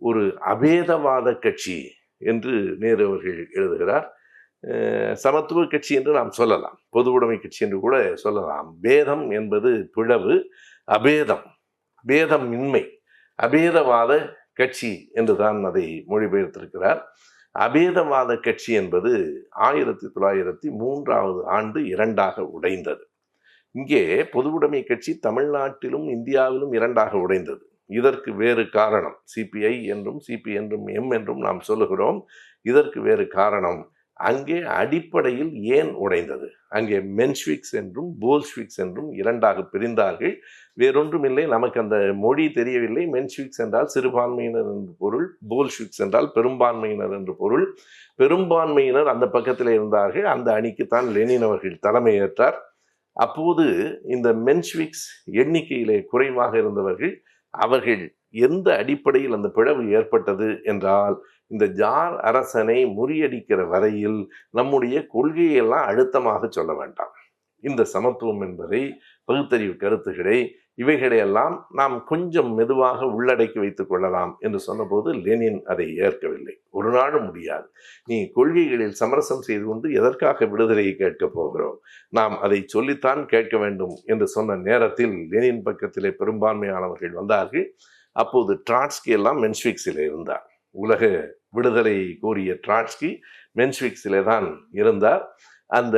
ஒரு அபேதவாத கட்சி என்று நேரு அவர்கள் எழுதுகிறார். சமத்துவ கட்சி என்று நாம் சொல்லலாம், பொது உடைமை கட்சி என்று கூட சொல்லலாம். பேதம் என்பது பிளவு, அபேதம் பேதமின்மை, அபேதவாத கட்சி என்றுதான் அதை மொழிபெயர்த்திருக்கிறார். அபேதவாத கட்சி என்பது 1903 ஆண்டு 2ஆக உடைந்தது. இங்கே பொது உடைமை கட்சி தமிழ்நாட்டிலும் இந்தியாவிலும் 2ஆக உடைந்தது. இதற்கு வேறு காரணம். சிபிஐ என்றும் சிபி என்றும் எம் என்றும் நாம் சொல்லுகிறோம். இதற்கு வேறு காரணம். அங்கே அடிப்படையில் ஏன் உடைந்தது? அங்கே மென்ஷ்விக்ஸ் என்றும் போல்ஷ்விக்ஸ் என்றும் 2ஆக பிரிந்தார்கள். வேறொன்றும் இல்லை, நமக்கு அந்த மொழி தெரியவில்லை. மென்ஷ்விக்ஸ் என்றால் சிறுபான்மையினர் என்று பொருள், போல்ஷ்விக்ஸ் என்றால் பெரும்பான்மையினர் என்று பொருள். பெரும்பான்மையினர் அந்த பக்கத்தில் இருந்தார்கள். அந்த அணிக்குத்தான் லெனின் அவர்கள் தலைமை ஏற்றார். அப்போது இந்த மென்ஷ்விக்ஸ் எண்ணிக்கையிலே குறைவாக இருந்தவர்கள், அவர்கள் எந்த அடிப்படையில் அந்த பிளவு ஏற்பட்டது என்றால், இந்த ஜார் அரசனை முறியடிக்கிற வரையில் நம்முடைய கொள்கையெல்லாம் அழுத்தமாக சொல்ல வேண்டாம். இந்த சமத்துவம் என்பதை, பகுத்தறிவு கருத்துக்களை, இவைகளையெல்லாம் நாம் கொஞ்சம் மெதுவாக உள்ளடக்கி வைத்துக் கொள்ளலாம் என்று சொன்னபோது லெனின் அதை ஏற்கவில்லை. ஒரு நாளும் முடியாது. நீ கொள்கைகளில் சமரசம் செய்து கொண்டு எதற்காக விடுதலையை கேட்கப் போகிறோம்? நாம் அதை சொல்லித்தான் கேட்க வேண்டும் என்று சொன்ன நேரத்தில் லெனின் பக்கத்திலே பெரும்பான்மையானவர்கள் வந்தார்கள். அப்போது ட்ராட்ஸ்கி எல்லாம் மென்ஷ்விக்ஸில் இருந்தார். உலக விடுதலை கோரிய ட்ராட்ஸ்கி மென்ஷ்விக்ஸிலே தான் இருந்தார். அந்த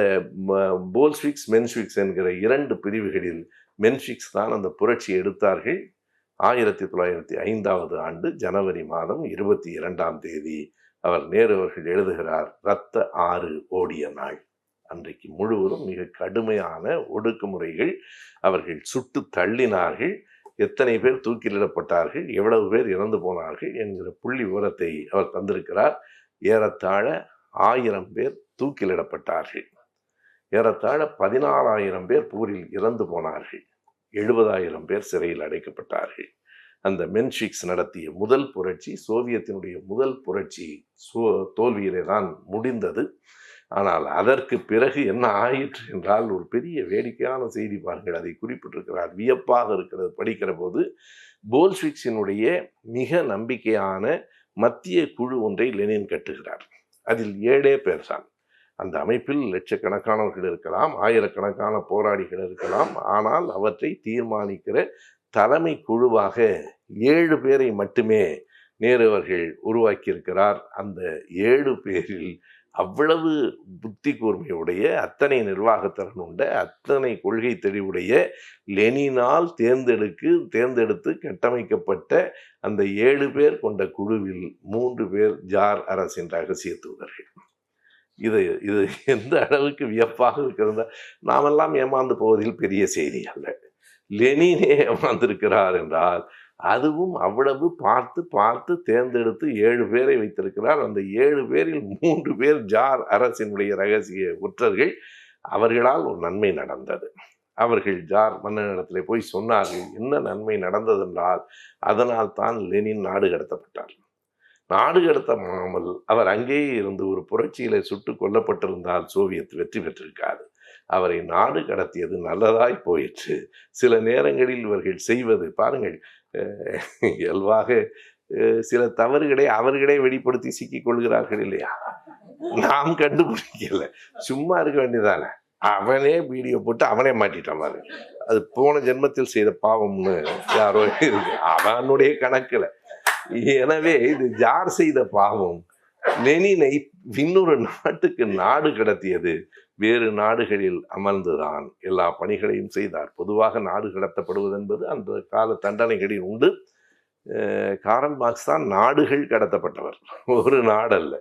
போல்ஷ்விக்ஸ் மென்ஷ்விக்ஸ் என்கிற 2 பிரிவுகளில் மென்ஃபிக்ஸ் தான் அந்த புரட்சியை எடுத்தார்கள். 1905 ஆண்டு ஜனவரி மாதம் 22ஆம் தேதி அவர் நேரு அவர்கள் எழுதுகிறார், இரத்த ஆறு ஓடிய நாள். அன்றைக்கு முழுவதும் மிக கடுமையான ஒடுக்குமுறைகள், அவர்கள் சுட்டு தள்ளினார்கள். எத்தனை பேர் தூக்கிலிடப்பட்டார்கள், எவ்வளவு பேர் இறந்து போனார்கள் என்கிற புள்ளி விவரத்தை அவர் தந்திருக்கிறார். ஏறத்தாழ 1000 பேர் தூக்கிலிடப்பட்டார்கள். ஏறத்தாழ 14,000 பேர் போரில் இறந்து போனார்கள். 70,000 பேர் சிறையில் அடைக்கப்பட்டார்கள். அந்த மென்ஃபிக்ஸ் நடத்திய முதல் புரட்சி, சோவியத்தினுடைய முதல் புரட்சி தோல்வியிலே தான் முடிந்தது. ஆனால் அதற்கு பிறகு என்ன ஆயிற்று என்றால், ஒரு பெரிய வேடிக்கையான செய்தி பாருங்கள், அதை குறிப்பிட்டிருக்கிறார். வியப்பாக இருக்கிறது படிக்கிற போது. போல்ஷிக்ஸினுடைய மிக நம்பிக்கையான மத்திய குழு ஒன்றை லெனின் கட்டுகிறார். அதில் 7 பேர் தான். அந்த அமைப்பில் லட்சக்கணக்கானவர்கள் இருக்கலாம், ஆயிரக்கணக்கான போராளிகள் இருக்கலாம். ஆனால் அவற்றை தீர்மானிக்கிற தலைமை குழுவாக 7 பேரை மட்டுமே நேரு அவர்கள் உருவாக்கியிருக்கிறார். அந்த 7 பேரில் அவ்வளவு புத்தி கூர்மையுடைய, அத்தனை நிர்வாகத்திறன் உண்ட, அத்தனை கொள்கை தெளிவுடைய, லெனினால் தேர்ந்தெடுத்து கட்டமைக்கப்பட்ட அந்த 7 பேர் கொண்ட குழுவில் 3 பேர் ஜார் அரசின் ரகசிய தூதர்கள். இது எந்த அளவுக்கு வியப்பாக இருக்கிறதா? நாமெல்லாம் ஏமாந்து போவதில் பெரிய செய்தி அல்ல. லெனினே ஏமாந்திருக்கிறார் என்றால், அதுவும் அவ்வளவு பார்த்து தேர்ந்தெடுத்து 7 பேரை வைத்திருக்கிறார். அந்த 7 பேரில் 3 பேர் ஜார் அரசினுடைய ரகசிய ஒற்றர்கள். அவர்களால் ஒரு நன்மை நடந்தது. அவர்கள் ஜார் மன்னனிடத்திலே போய் சொன்னார்கள், என்ன நன்மை நடந்ததென்றால், அதனால் தான் லெனின் நாடு கடத்தப்பட்டார். நாடு கடத்தாமல் அவர் அங்கேயே இருந்து ஒரு புரட்சியில சுட்டு கொல்லப்பட்டிருந்தால் சோவியத் வெற்றி பெற்றிருக்காது. அவரை நாடு கடத்தியது நல்லதாய் போயிற்று. சில நேரங்களில் இவர்கள் செய்வது பாருங்கள், இயல்பாக சில தவறுகளை அவர்களே வெளிப்படுத்தி சிக்கிக் கொள்கிறார்கள் இல்லையா? நாம் கண்டுபிடிக்கல, சும்மா இருக்க வேண்டியதானே. அவனே வீடியோ போட்டு அவனே மாட்டிட்டான் பாருங்க. அது போன ஜென்மத்தில் செய்த பாவம்னு யாரோ இருக்கு, அவனுடைய கணக்குல. எனவே இது ஜார் செய்த பாவம். லெனினை இன்னொரு நாட்டுக்கு நாடு கடத்தியது. வேறு நாடுகளில் அமர்ந்துதான் எல்லா பணிகளையும் செய்தார். பொதுவாக நாடு கடத்தப்படுவது என்பது அந்த கால தண்டனைகளில் உண்டு. காரல் மார்க்ஸ் தான் நாடுகள் கடத்தப்பட்டவர், ஒரு நாடல்ல,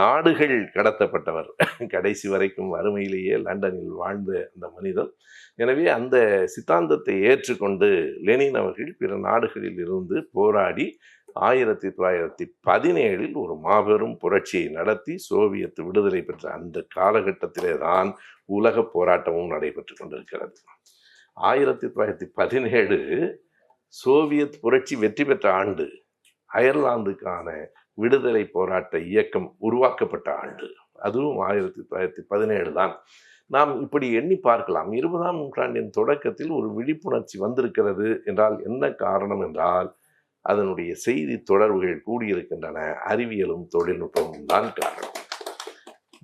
நாடுகள் கடத்தப்பட்டவர். கடைசி வரைக்கும் வறுமையிலேயே லண்டனில் வாழ்ந்த அந்த மனிதன். எனவே அந்த சித்தாந்தத்தை ஏற்றுக்கொண்டு லெனின் அவர்கள் பிற நாடுகளில் இருந்து போராடி 1917 ஒரு மாபெரும் புரட்சியை நடத்தி சோவியத் விடுதலை பெற்ற அந்த காலகட்டத்திலே தான் உலக போராட்டமும் நடைபெற்று கொண்டிருக்கிறது. 1917 சோவியத் புரட்சி வெற்றி பெற்ற ஆண்டு. அயர்லாந்துக்கான விடுதலை போராட்ட இயக்கம் உருவாக்கப்பட்ட ஆண்டு. அதுவும் 1917 தான். நாம் இப்படி எண்ணி பார்க்கலாம். 20ஆம் நூற்றாண்டின் தொடக்கத்தில் ஒரு விழிப்புணர்ச்சி வந்திருக்கிறது என்றால் என்ன காரணம் என்றால், அதனுடைய செய்தி தொடர்புகள் கூடியிருக்கின்றன. அறிவியலும் தொழில்நுட்பமும் தான் காரணம்.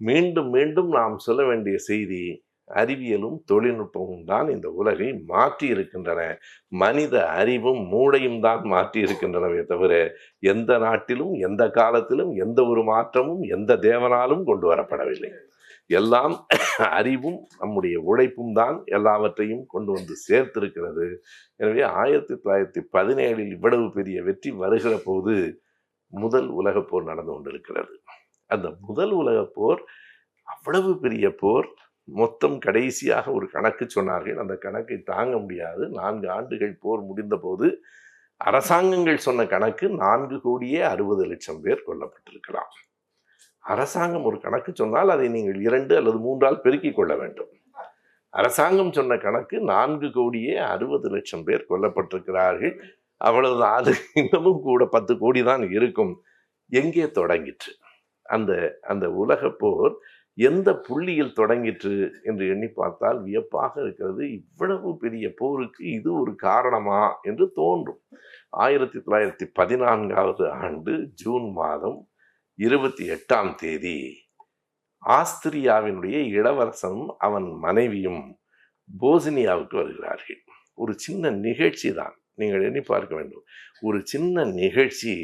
மீண்டும் மீண்டும் நாம் சொல்ல வேண்டிய செய்தி, அறிவியலும் தொழில்நுட்பமும் தான் இந்த உலகை மாற்றி இருக்கின்றன. மனித அறிவும் மூளையும் தான் மாற்றி இருக்கின்றனவே தவிர எந்த நாட்டிலும் எந்த காலத்திலும் எந்த ஒரு மாற்றமும் எந்த தேவனாலும் கொண்டு வரப்படவில்லை. எல்லாம் அறிவும் நம்முடைய உழைப்பும் தான் எல்லாவற்றையும் கொண்டு வந்து சேர்த்திருக்கிறது. எனவே 1917 இவ்வளவு பெரிய வெற்றி வருகிற போது முதல் உலகப் போர் நடந்து கொண்டிருக்கிறது. அந்த முதல் உலகப் போர் அவ்வளவு பெரிய போர். மொத்தம் கடைசியாக ஒரு கணக்கு சொன்னார்கள். அந்த கணக்கை தாங்க முடியாது. 4 ஆண்டுகள் போர் முடிந்த போது அரசாங்கங்கள் சொன்ன கணக்கு 4,60,00,000 பேர் கொல்லப்பட்டிருக்கலாம். அரசாங்கம் ஒரு கணக்கு சொன்னால் அதை நீங்கள் 2 அல்லது 3ஆல் பெருக்கிக் கொள்ள வேண்டும். அரசாங்கம் சொன்ன கணக்கு 4,60,00,000 பேர் கொல்லப்பட்டிருக்கிறார்கள். அவ்வளவுதான். அது இன்னமும் கூட 10 கோடி தான் இருக்கும். எங்கே தொடங்கிற்று அந்த உலகப் போர்? எந்த புள்ளியில் தொடங்கிற்று என்று எண்ணி பார்த்தால் வியப்பாக இருக்கிறது. இவ்வளவு பெரிய போருக்கு இது ஒரு காரணமா என்று தோன்றும். 1914ஆவது ஆண்டு ஜூன் மாதம் 28ஆம் தேதி ஆஸ்திரியாவினுடைய இளவரசனும் அவன் மனைவியும் போஸ்னியாவுக்கு வருகிறார்கள். ஒரு சின்ன நிகழ்ச்சி தான், நீங்கள் எண்ணி பார்க்க வேண்டும். ஒரு சின்ன நிகழ்ச்சி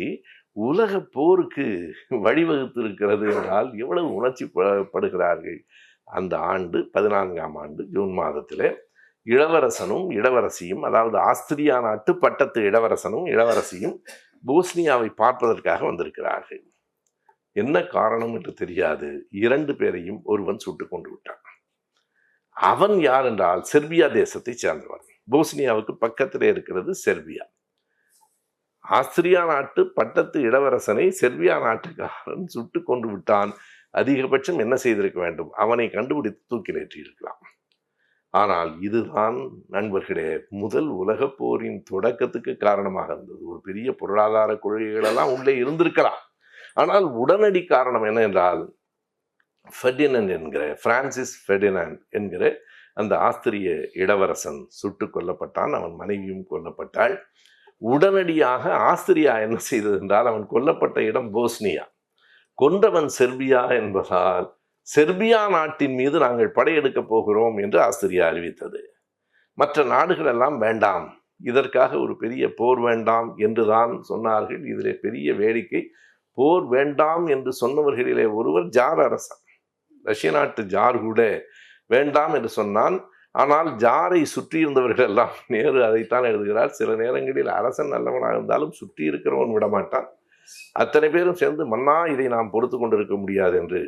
உலக போருக்கு வழிவகுத்திருக்கிறது என்றால் எவ்வளவு உணர்ச்சி படுகிறார்கள். அந்த ஆண்டு 14ஆம் ஆண்டு ஜூன் மாதத்தில் இளவரசனும் இளவரசியும், அதாவது ஆஸ்திரியா நாட்டு பட்டத்து இளவரசனும் இளவரசியும் போஸ்னியாவை பார்ப்பதற்காக வந்திருக்கிறார்கள். என்ன காரணம் என்று தெரியாது, 2 பேரையும் ஒருவன் சுட்டுக் கொண்டு விட்டான். அவன் யார் என்றால் செர்பியா தேசத்தை சேர்ந்தவன். போஸ்னியாவுக்கு பக்கத்திலே இருக்கிறது செர்பியா. ஆஸ்திரியா நாட்டு பட்டத்து இளவரசனை செர்பியா நாட்டுக்காரன் சுட்டு கொண்டு விட்டான். அதிகபட்சம் என்ன செய்திருக்க வேண்டும்? அவனை கண்டுபிடித்து தூக்கிலேற்றி இருக்கலாம். ஆனால் இதுதான் நண்பர்களே முதல் உலகப் போரின் தொடக்கத்துக்கு காரணமாக இருந்தது. ஒரு பெரிய பொருளாதார கொள்கைகளெல்லாம் உள்ளே இருந்திருக்கலாம். ஆனால் உடனடி காரணம் என்ன என்றால், பிரான்சிஸ் ஃபெர்டினாண்ட் என்கிற அந்த ஆஸ்திரிய இளவரசன் சுட்டுக் கொல்லப்பட்டான். அவன் மனைவியும் கொல்லப்பட்டாள். உடனடியாக ஆஸ்திரியா என்ன செய்தது என்றால், அவன் கொல்லப்பட்ட இடம் போஸ்னியா, கொன்றவன் செர்பியா என்பதால் செர்பியா நாட்டின் மீது நாங்கள் படையெடுக்க போகிறோம் என்று ஆஸ்திரியா அறிவித்தது. மற்ற நாடுகள் எல்லாம் வேண்டாம், இதற்காக ஒரு பெரிய போர் வேண்டாம் என்றுதான் சொன்னார்கள். இதிலே பெரிய வேடிக்கை, போர் வேண்டாம் என்று சொன்னவர்களிலே ஒருவர் ஜார் அரசன். ரஷ்ய நாட்டு ஜார் கூட வேண்டாம் என்று சொன்னான். ஆனால் ஜாரை சுற்றி இருந்தவர்கள் எல்லாம், நேரு அதைத்தான் எழுதுகிறார், சில நேரங்களில் அரசன் நல்லவனாக இருந்தாலும் சுற்றி இருக்கிறவன் விடமாட்டான். அத்தனை பேரும் சேர்ந்து, மன்னா இதை நாம் பொறுத்து கொண்டிருக்க முடியாது என்று.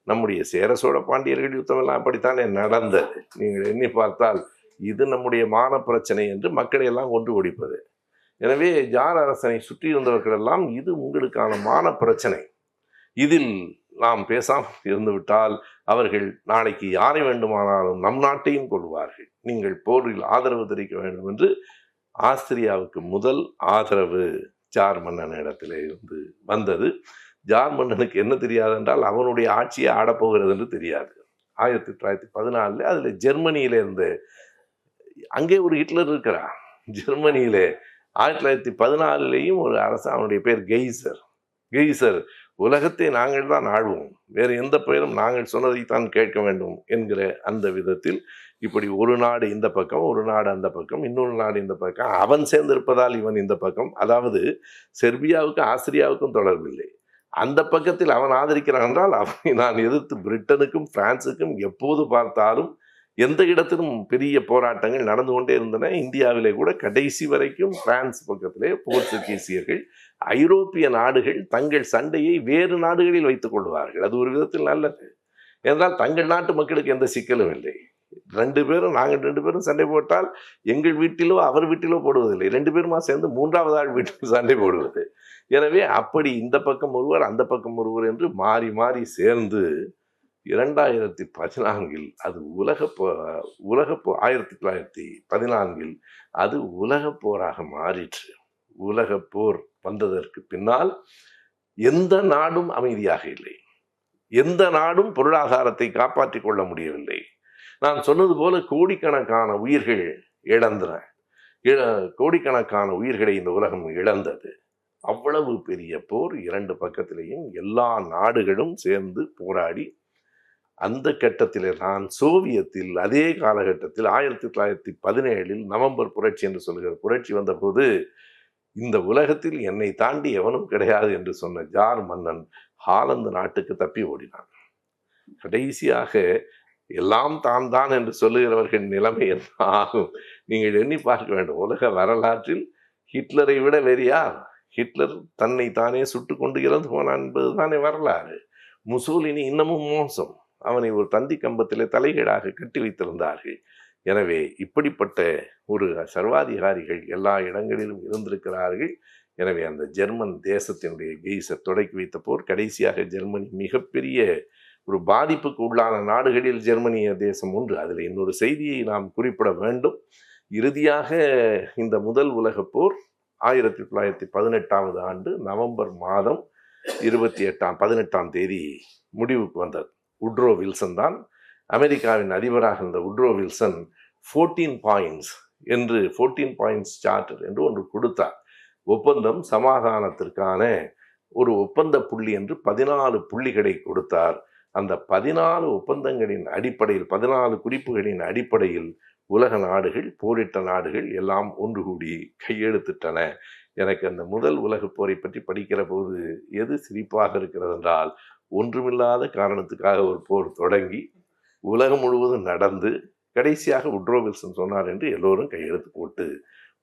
நம்முடைய சேர சோழ பாண்டியர்கள் யுத்தம் எல்லாம் அப்படித்தானே நடந்தது. நீங்கள் எண்ணி பார்த்தால் இது நம்முடைய மான பிரச்சனை என்று மக்களை எல்லாம் கொன்று ஒழிப்பது. எனவே ஜார் அரசனை சுற்றி இருந்தவர்கள் எல்லாம், இது உங்களுக்கான மான பிரச்சனை, இதில் நாம் பேசாமல் இருந்துவிட்டால் அவர்கள் நாளைக்கு யாரை வேண்டுமானாலும் நம் நாட்டையும் கொள்வார்கள், நீங்கள் போரில் ஆதரவு தெரிவிக்க வேண்டும் என்று ஆஸ்திரியாவுக்கு முதல் ஆதரவு ஜார் மன்னன் இடத்திலே இருந்து வந்தது. ஜார் மன்னனுக்கு என்ன தெரியாது என்றால், அவனுடைய ஆட்சியை ஆடப்போகிறது என்று தெரியாது. 1914 அதில் ஜெர்மனியில இருந்து, அங்கே ஒரு ஹிட்லர் இருக்கிறார் ஜெர்மனியிலே. 1914 ஒரு அரசன், அவனுடைய பேர் கெய்சர், உலகத்தை நாங்கள் தான் ஆழ்வோம், வேறு எந்த பெயரும் நாங்கள் சொன்னதைத்தான் கேட்க வேண்டும் என்கிற அந்த விதத்தில் இப்படி ஒரு நாடு இந்த பக்கம், ஒரு நாடு அந்த பக்கம், இன்னொரு நாடு இந்த பக்கம், அவன் சேர்ந்திருப்பதால் இவன் இந்த பக்கம். அதாவது செர்பியாவுக்கும் ஆஸ்திரியாவுக்கும் தொடர்பில்லை. அந்த பக்கத்தில் அவன் ஆதரிக்கிறான் என்றால் அவனை நான் எதிர்த்து பிரிட்டனுக்கும் பிரான்சுக்கும் எப்போது பார்த்தாலும் எந்த இடத்திலும் பெரிய போராட்டங்கள் நடந்து கொண்டே இருந்தன. இந்தியாவிலே கூட கடைசி வரைக்கும் பிரான்ஸ் பக்கத்திலே போர்ச்சுகீசியர்கள், ஐரோப்பிய நாடுகள் தங்கள் சண்டையை வேறு நாடுகளில் வைத்துக் கொள்வார்கள். அது ஒரு விதத்தில் நல்லது. என்றால் தங்கள் நாட்டு மக்களுக்கு எந்த சிக்கலும் இல்லை. நாங்கள் 2 பேரும் சண்டை போட்டால் எங்கள் வீட்டிலோ அவர் வீட்டிலோ போடுவதில்லை, 2 பேருமா சேர்ந்து 3வது ஆள் வீட்டில் சண்டை போடுவது. எனவே அப்படி இந்த பக்கம் ஒருவர் அந்த பக்கம் ஒருவர் என்று மாறி மாறி சேர்ந்து 2014 அது உலகப்போர். 1914 அது உலகப் போராக மாறிற்று. உலகப் போர் வந்ததற்கு பின்னால் எந்த நாடும் அமைதியாக இல்லை, எந்த நாடும் பொருளாதாரத்தை காப்பாற்றிக் கொள்ள முடியவில்லை. நான் சொன்னது போல கோடிக்கணக்கான உயிர்கள் இழந்தன, கோடிக்கணக்கான உயிர்களை இந்த உலகம் இழந்தது. அவ்வளவு பெரிய போர், 2 பக்கத்திலேயும் எல்லா நாடுகளும் சேர்ந்து போராடி. அந்த கட்டத்திலே தான் சோவியத்தில், அதே காலகட்டத்தில் 1917 நவம்பர் புரட்சி என்று சொல்கிற புரட்சி வந்தபோது, இந்த உலகத்தில் என்னை தாண்டி எவனும் கிடையாது என்று சொன்ன ஜார் மன்னன் ஹாலந்து நாட்டுக்கு தப்பி ஓடினான். கடைசியாக எல்லாம் தான் தான் என்று சொல்லுகிறவர்கள் நிலைமை என்ன ஆகும் நீங்கள் எண்ணி பார்க்க வேண்டும். உலக வரலாற்றில் ஹிட்லரை விட வேறு யார்? ஹிட்லர் தன்னை தானே சுட்டு கொண்டு இறந்து போனான் என்பது தானே வரலாறு. முசோலினி இன்னமும் மோசம், அவனை ஒரு தந்தி கம்பத்திலே தலைகீழாக கட்டி வைத்திருந்தார்கள். எனவே இப்படிப்பட்ட ஒரு சர்வாதிகாரிகள் எல்லா இடங்களிலும் இருந்திருக்கிறார்கள். எனவே அந்த ஜெர்மன் தேசத்தினுடைய கெய்சர் தொடக்கி வைத்த போர், கடைசியாக ஜெர்மனி மிகப்பெரிய ஒரு பாதிப்புக்கு உள்ளான நாடுகளில் ஜெர்மனிய தேசம் ஒன்று. அதில் இன்னொரு செய்தியை நாம் குறிப்பிட வேண்டும். இறுதியாக இந்த முதல் உலகப் போர் 1918 ஆண்டு நவம்பர் மாதம் 18ஆம் தேதி முடிவுக்கு வந்தது. உட்ரோ வில்சன் தான் அமெரிக்காவின் அதிபராக இருந்த உட்ரோ வில்சன் 14 பாயிண்ட்ஸ் என்று 14 பாயிண்ட்ஸ் சார்ட்டர் என்று ஒன்று கொடுத்தார். ஒப்பந்தம் சமாதானத்திற்கான ஒரு ஒப்பந்த புள்ளி என்று 14 புள்ளிகளை கொடுத்தார். அந்த 14 ஒப்பந்தங்களின் அடிப்படையில், 14 குறிப்புகளின் அடிப்படையில் உலக நாடுகள், போரிட்ட நாடுகள் எல்லாம் ஒன்று கூடி கையெழுத்திட்டன. எனக்கு அந்த முதல் உலகப் போரை பற்றி படிக்கிற போது எது சிரிப்பாக இருக்கிறது என்றால், ஒன்றுமில்லாத காரணத்துக்காக ஒரு போர் தொடங்கி உலகம் முழுவதும் நடந்து கடைசியாக உட்ரோ வில்சன் சொன்னார் என்று எல்லோரும் கையெழுத்து போட்டு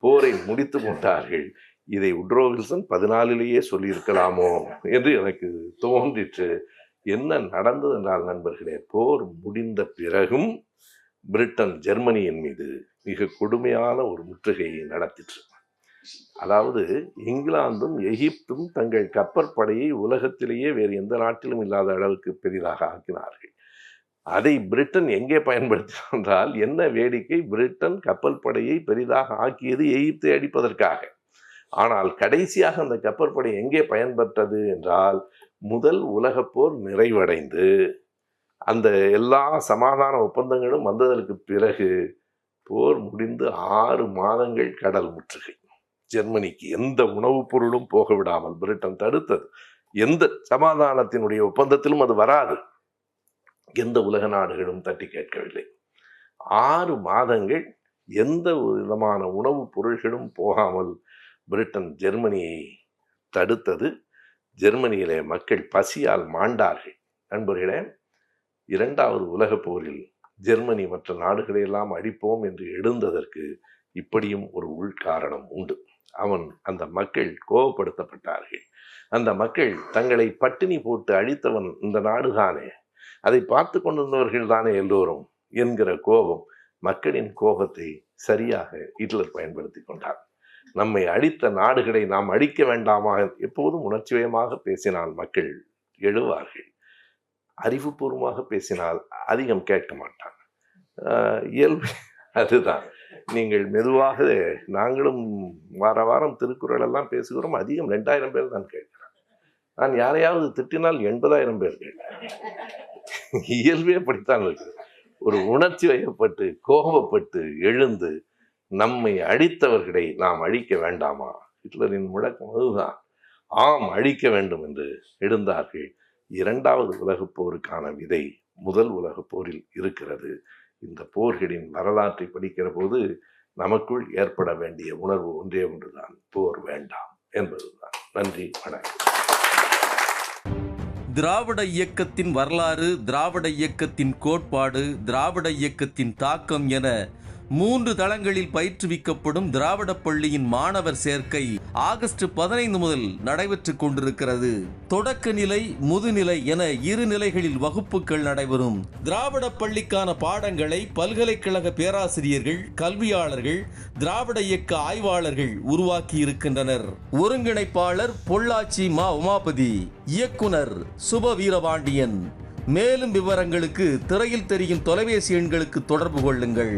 போரை முடித்து கொண்டார்கள். இதை உட்ரோ வில்சன் 14லேயே சொல்லியிருக்கலாமோ என்று எனக்கு தோன்றிற்று. என்ன நடந்தது என்றால் நண்பர்களே, போர் முடிந்த பிறகும் பிரிட்டன் ஜெர்மனியின் மீது மிக கொடுமையான ஒரு முற்றுகையை நடத்திற்று. அதாவது இங்கிலாந்தும் எகிப்தும் தங்கள் கப்பற்படையை உலகத்திலேயே வேறு எந்த நாட்டிலும் இல்லாத அளவுக்கு பெரிதாக ஆக்கினார்கள். அதை பிரிட்டன் எங்கே பயன்படுத்தினார் என்றால், என்ன வேடிக்கை, பிரிட்டன் கப்பல் படையை பெரிதாக ஆக்கியது எகிப்தை அடிப்பதற்காக. ஆனால் கடைசியாக அந்த கப்பற்படை எங்கே பயன்பெற்றது என்றால், முதல் உலகப் போர் நிறைவடைந்து அந்த எல்லா சமாதான ஒப்பந்தங்களும் வந்ததற்கு பிறகு போர் முடிந்து 6 மாதங்கள் கடல் முற்றுகை. ஜெர்மனிக்கு எந்த உணவுப் பொருளும் போக விடாமல் பிரிட்டன் தடுத்தது. எந்த சமாதானத்தினுடைய ஒப்பந்தத்திலும் அது வராது. எந்த உலக நாடுகளும் தட்டி கேட்கவில்லை. 6 மாதங்கள் எந்த விதமான உணவுப் பொருள்களும் போகாமல் பிரிட்டன் ஜெர்மனியை தடுத்தது. ஜெர்மனியிலே மக்கள் பசியால் மாண்டார்கள். நண்பர்களே, 2வது உலகப் போரில் ஜெர்மனி மற்ற நாடுகளையெல்லாம் அழிப்போம் என்று எழுந்ததற்கு இப்படியும் ஒரு உள்காரணம் உண்டு. அந்த மக்கள் கோபப்படுத்தப்பட்டார்கள். அந்த மக்கள் தங்களை பட்டினி போட்டு அழித்தவன் இந்த நாடுதானே, அதை பார்த்து கொண்டிருந்தவர்கள் தானே எல்லோரும் என்கிற கோபம், மக்களின் கோபத்தை சரியாக ஹிட்லர் பயன்படுத்தி கொண்டார். நம்மை அழித்த நாடுகளை நாம் அழிக்க வேண்டாமா? எப்போதும் உணர்ச்சிவயமாக பேசினால் மக்கள் எழுவார்கள். அறிவுபூர்வமாக பேசினால் அதிகம் கேட்க மாட்டாங்க. இயல்பு அதுதான். நீங்கள் மெதுவாக, நாங்களும் வார வாரம் திருக்குறள் எல்லாம் பேசுகிறோம், அதிகம் 2000 பேர் தான் கேட்கிறாங்க. நான் யாரையாவது திட்டினால் 80,000 பேர் கேட்கிறேன். இயல்பே படித்தான் இருக்கு. ஒரு உணர்ச்சி வயப்பட்டு கோபப்பட்டு எழுந்து நம்மை அழித்தவர்களை நாம் அழிக்க வேண்டாமா? ஹிட்லரின் முழக்கம் அதுதான். ஆம், அழிக்க வேண்டும் என்று எழுந்தார்கள். 2வது உலகப் போருக்கான விதை முதல் உலகப் போரில் இருக்கிறது. இந்த போர்களின் வரலாற்றை படிக்கிற போது நமக்குள் ஏற்பட வேண்டிய உணர்வு ஒன்றே ஒன்றுதான், போர் வேண்டாம் என்பதுதான். நன்றி, வணக்கம். திராவிட இயக்கத்தின் வரலாறு, திராவிட இயக்கத்தின் கோட்பாடு, திராவிட இயக்கத்தின் தாக்கம் என 3 தளங்களில் பயிற்றுவிக்கப்படும் திராவிட பள்ளியின் மாணவர் சேர்க்கை ஆகஸ்ட் 15 முதல் நடைபெற்றுக் கொண்டிருக்கிறது. தொடக்க நிலை, முதுநிலை என 2 நிலைகளில் வகுப்புகள் நடைபெறும். திராவிட பள்ளிக்கான பாடங்களை பல்கலைக்கழக பேராசிரியர்கள், கல்வியாளர்கள், திராவிட இயக்க ஆய்வாளர்கள் உருவாக்கி இருக்கின்றனர். ஒருங்கிணைப்பாளர் பொள்ளாச்சி மா. உமாபதி, இயக்குனர் சுப வீரபாண்டியன். மேலும் விவரங்களுக்கு திரையில் தெரியும் தொலைபேசி எண்களுக்கு தொடர்பு கொள்ளுங்கள்.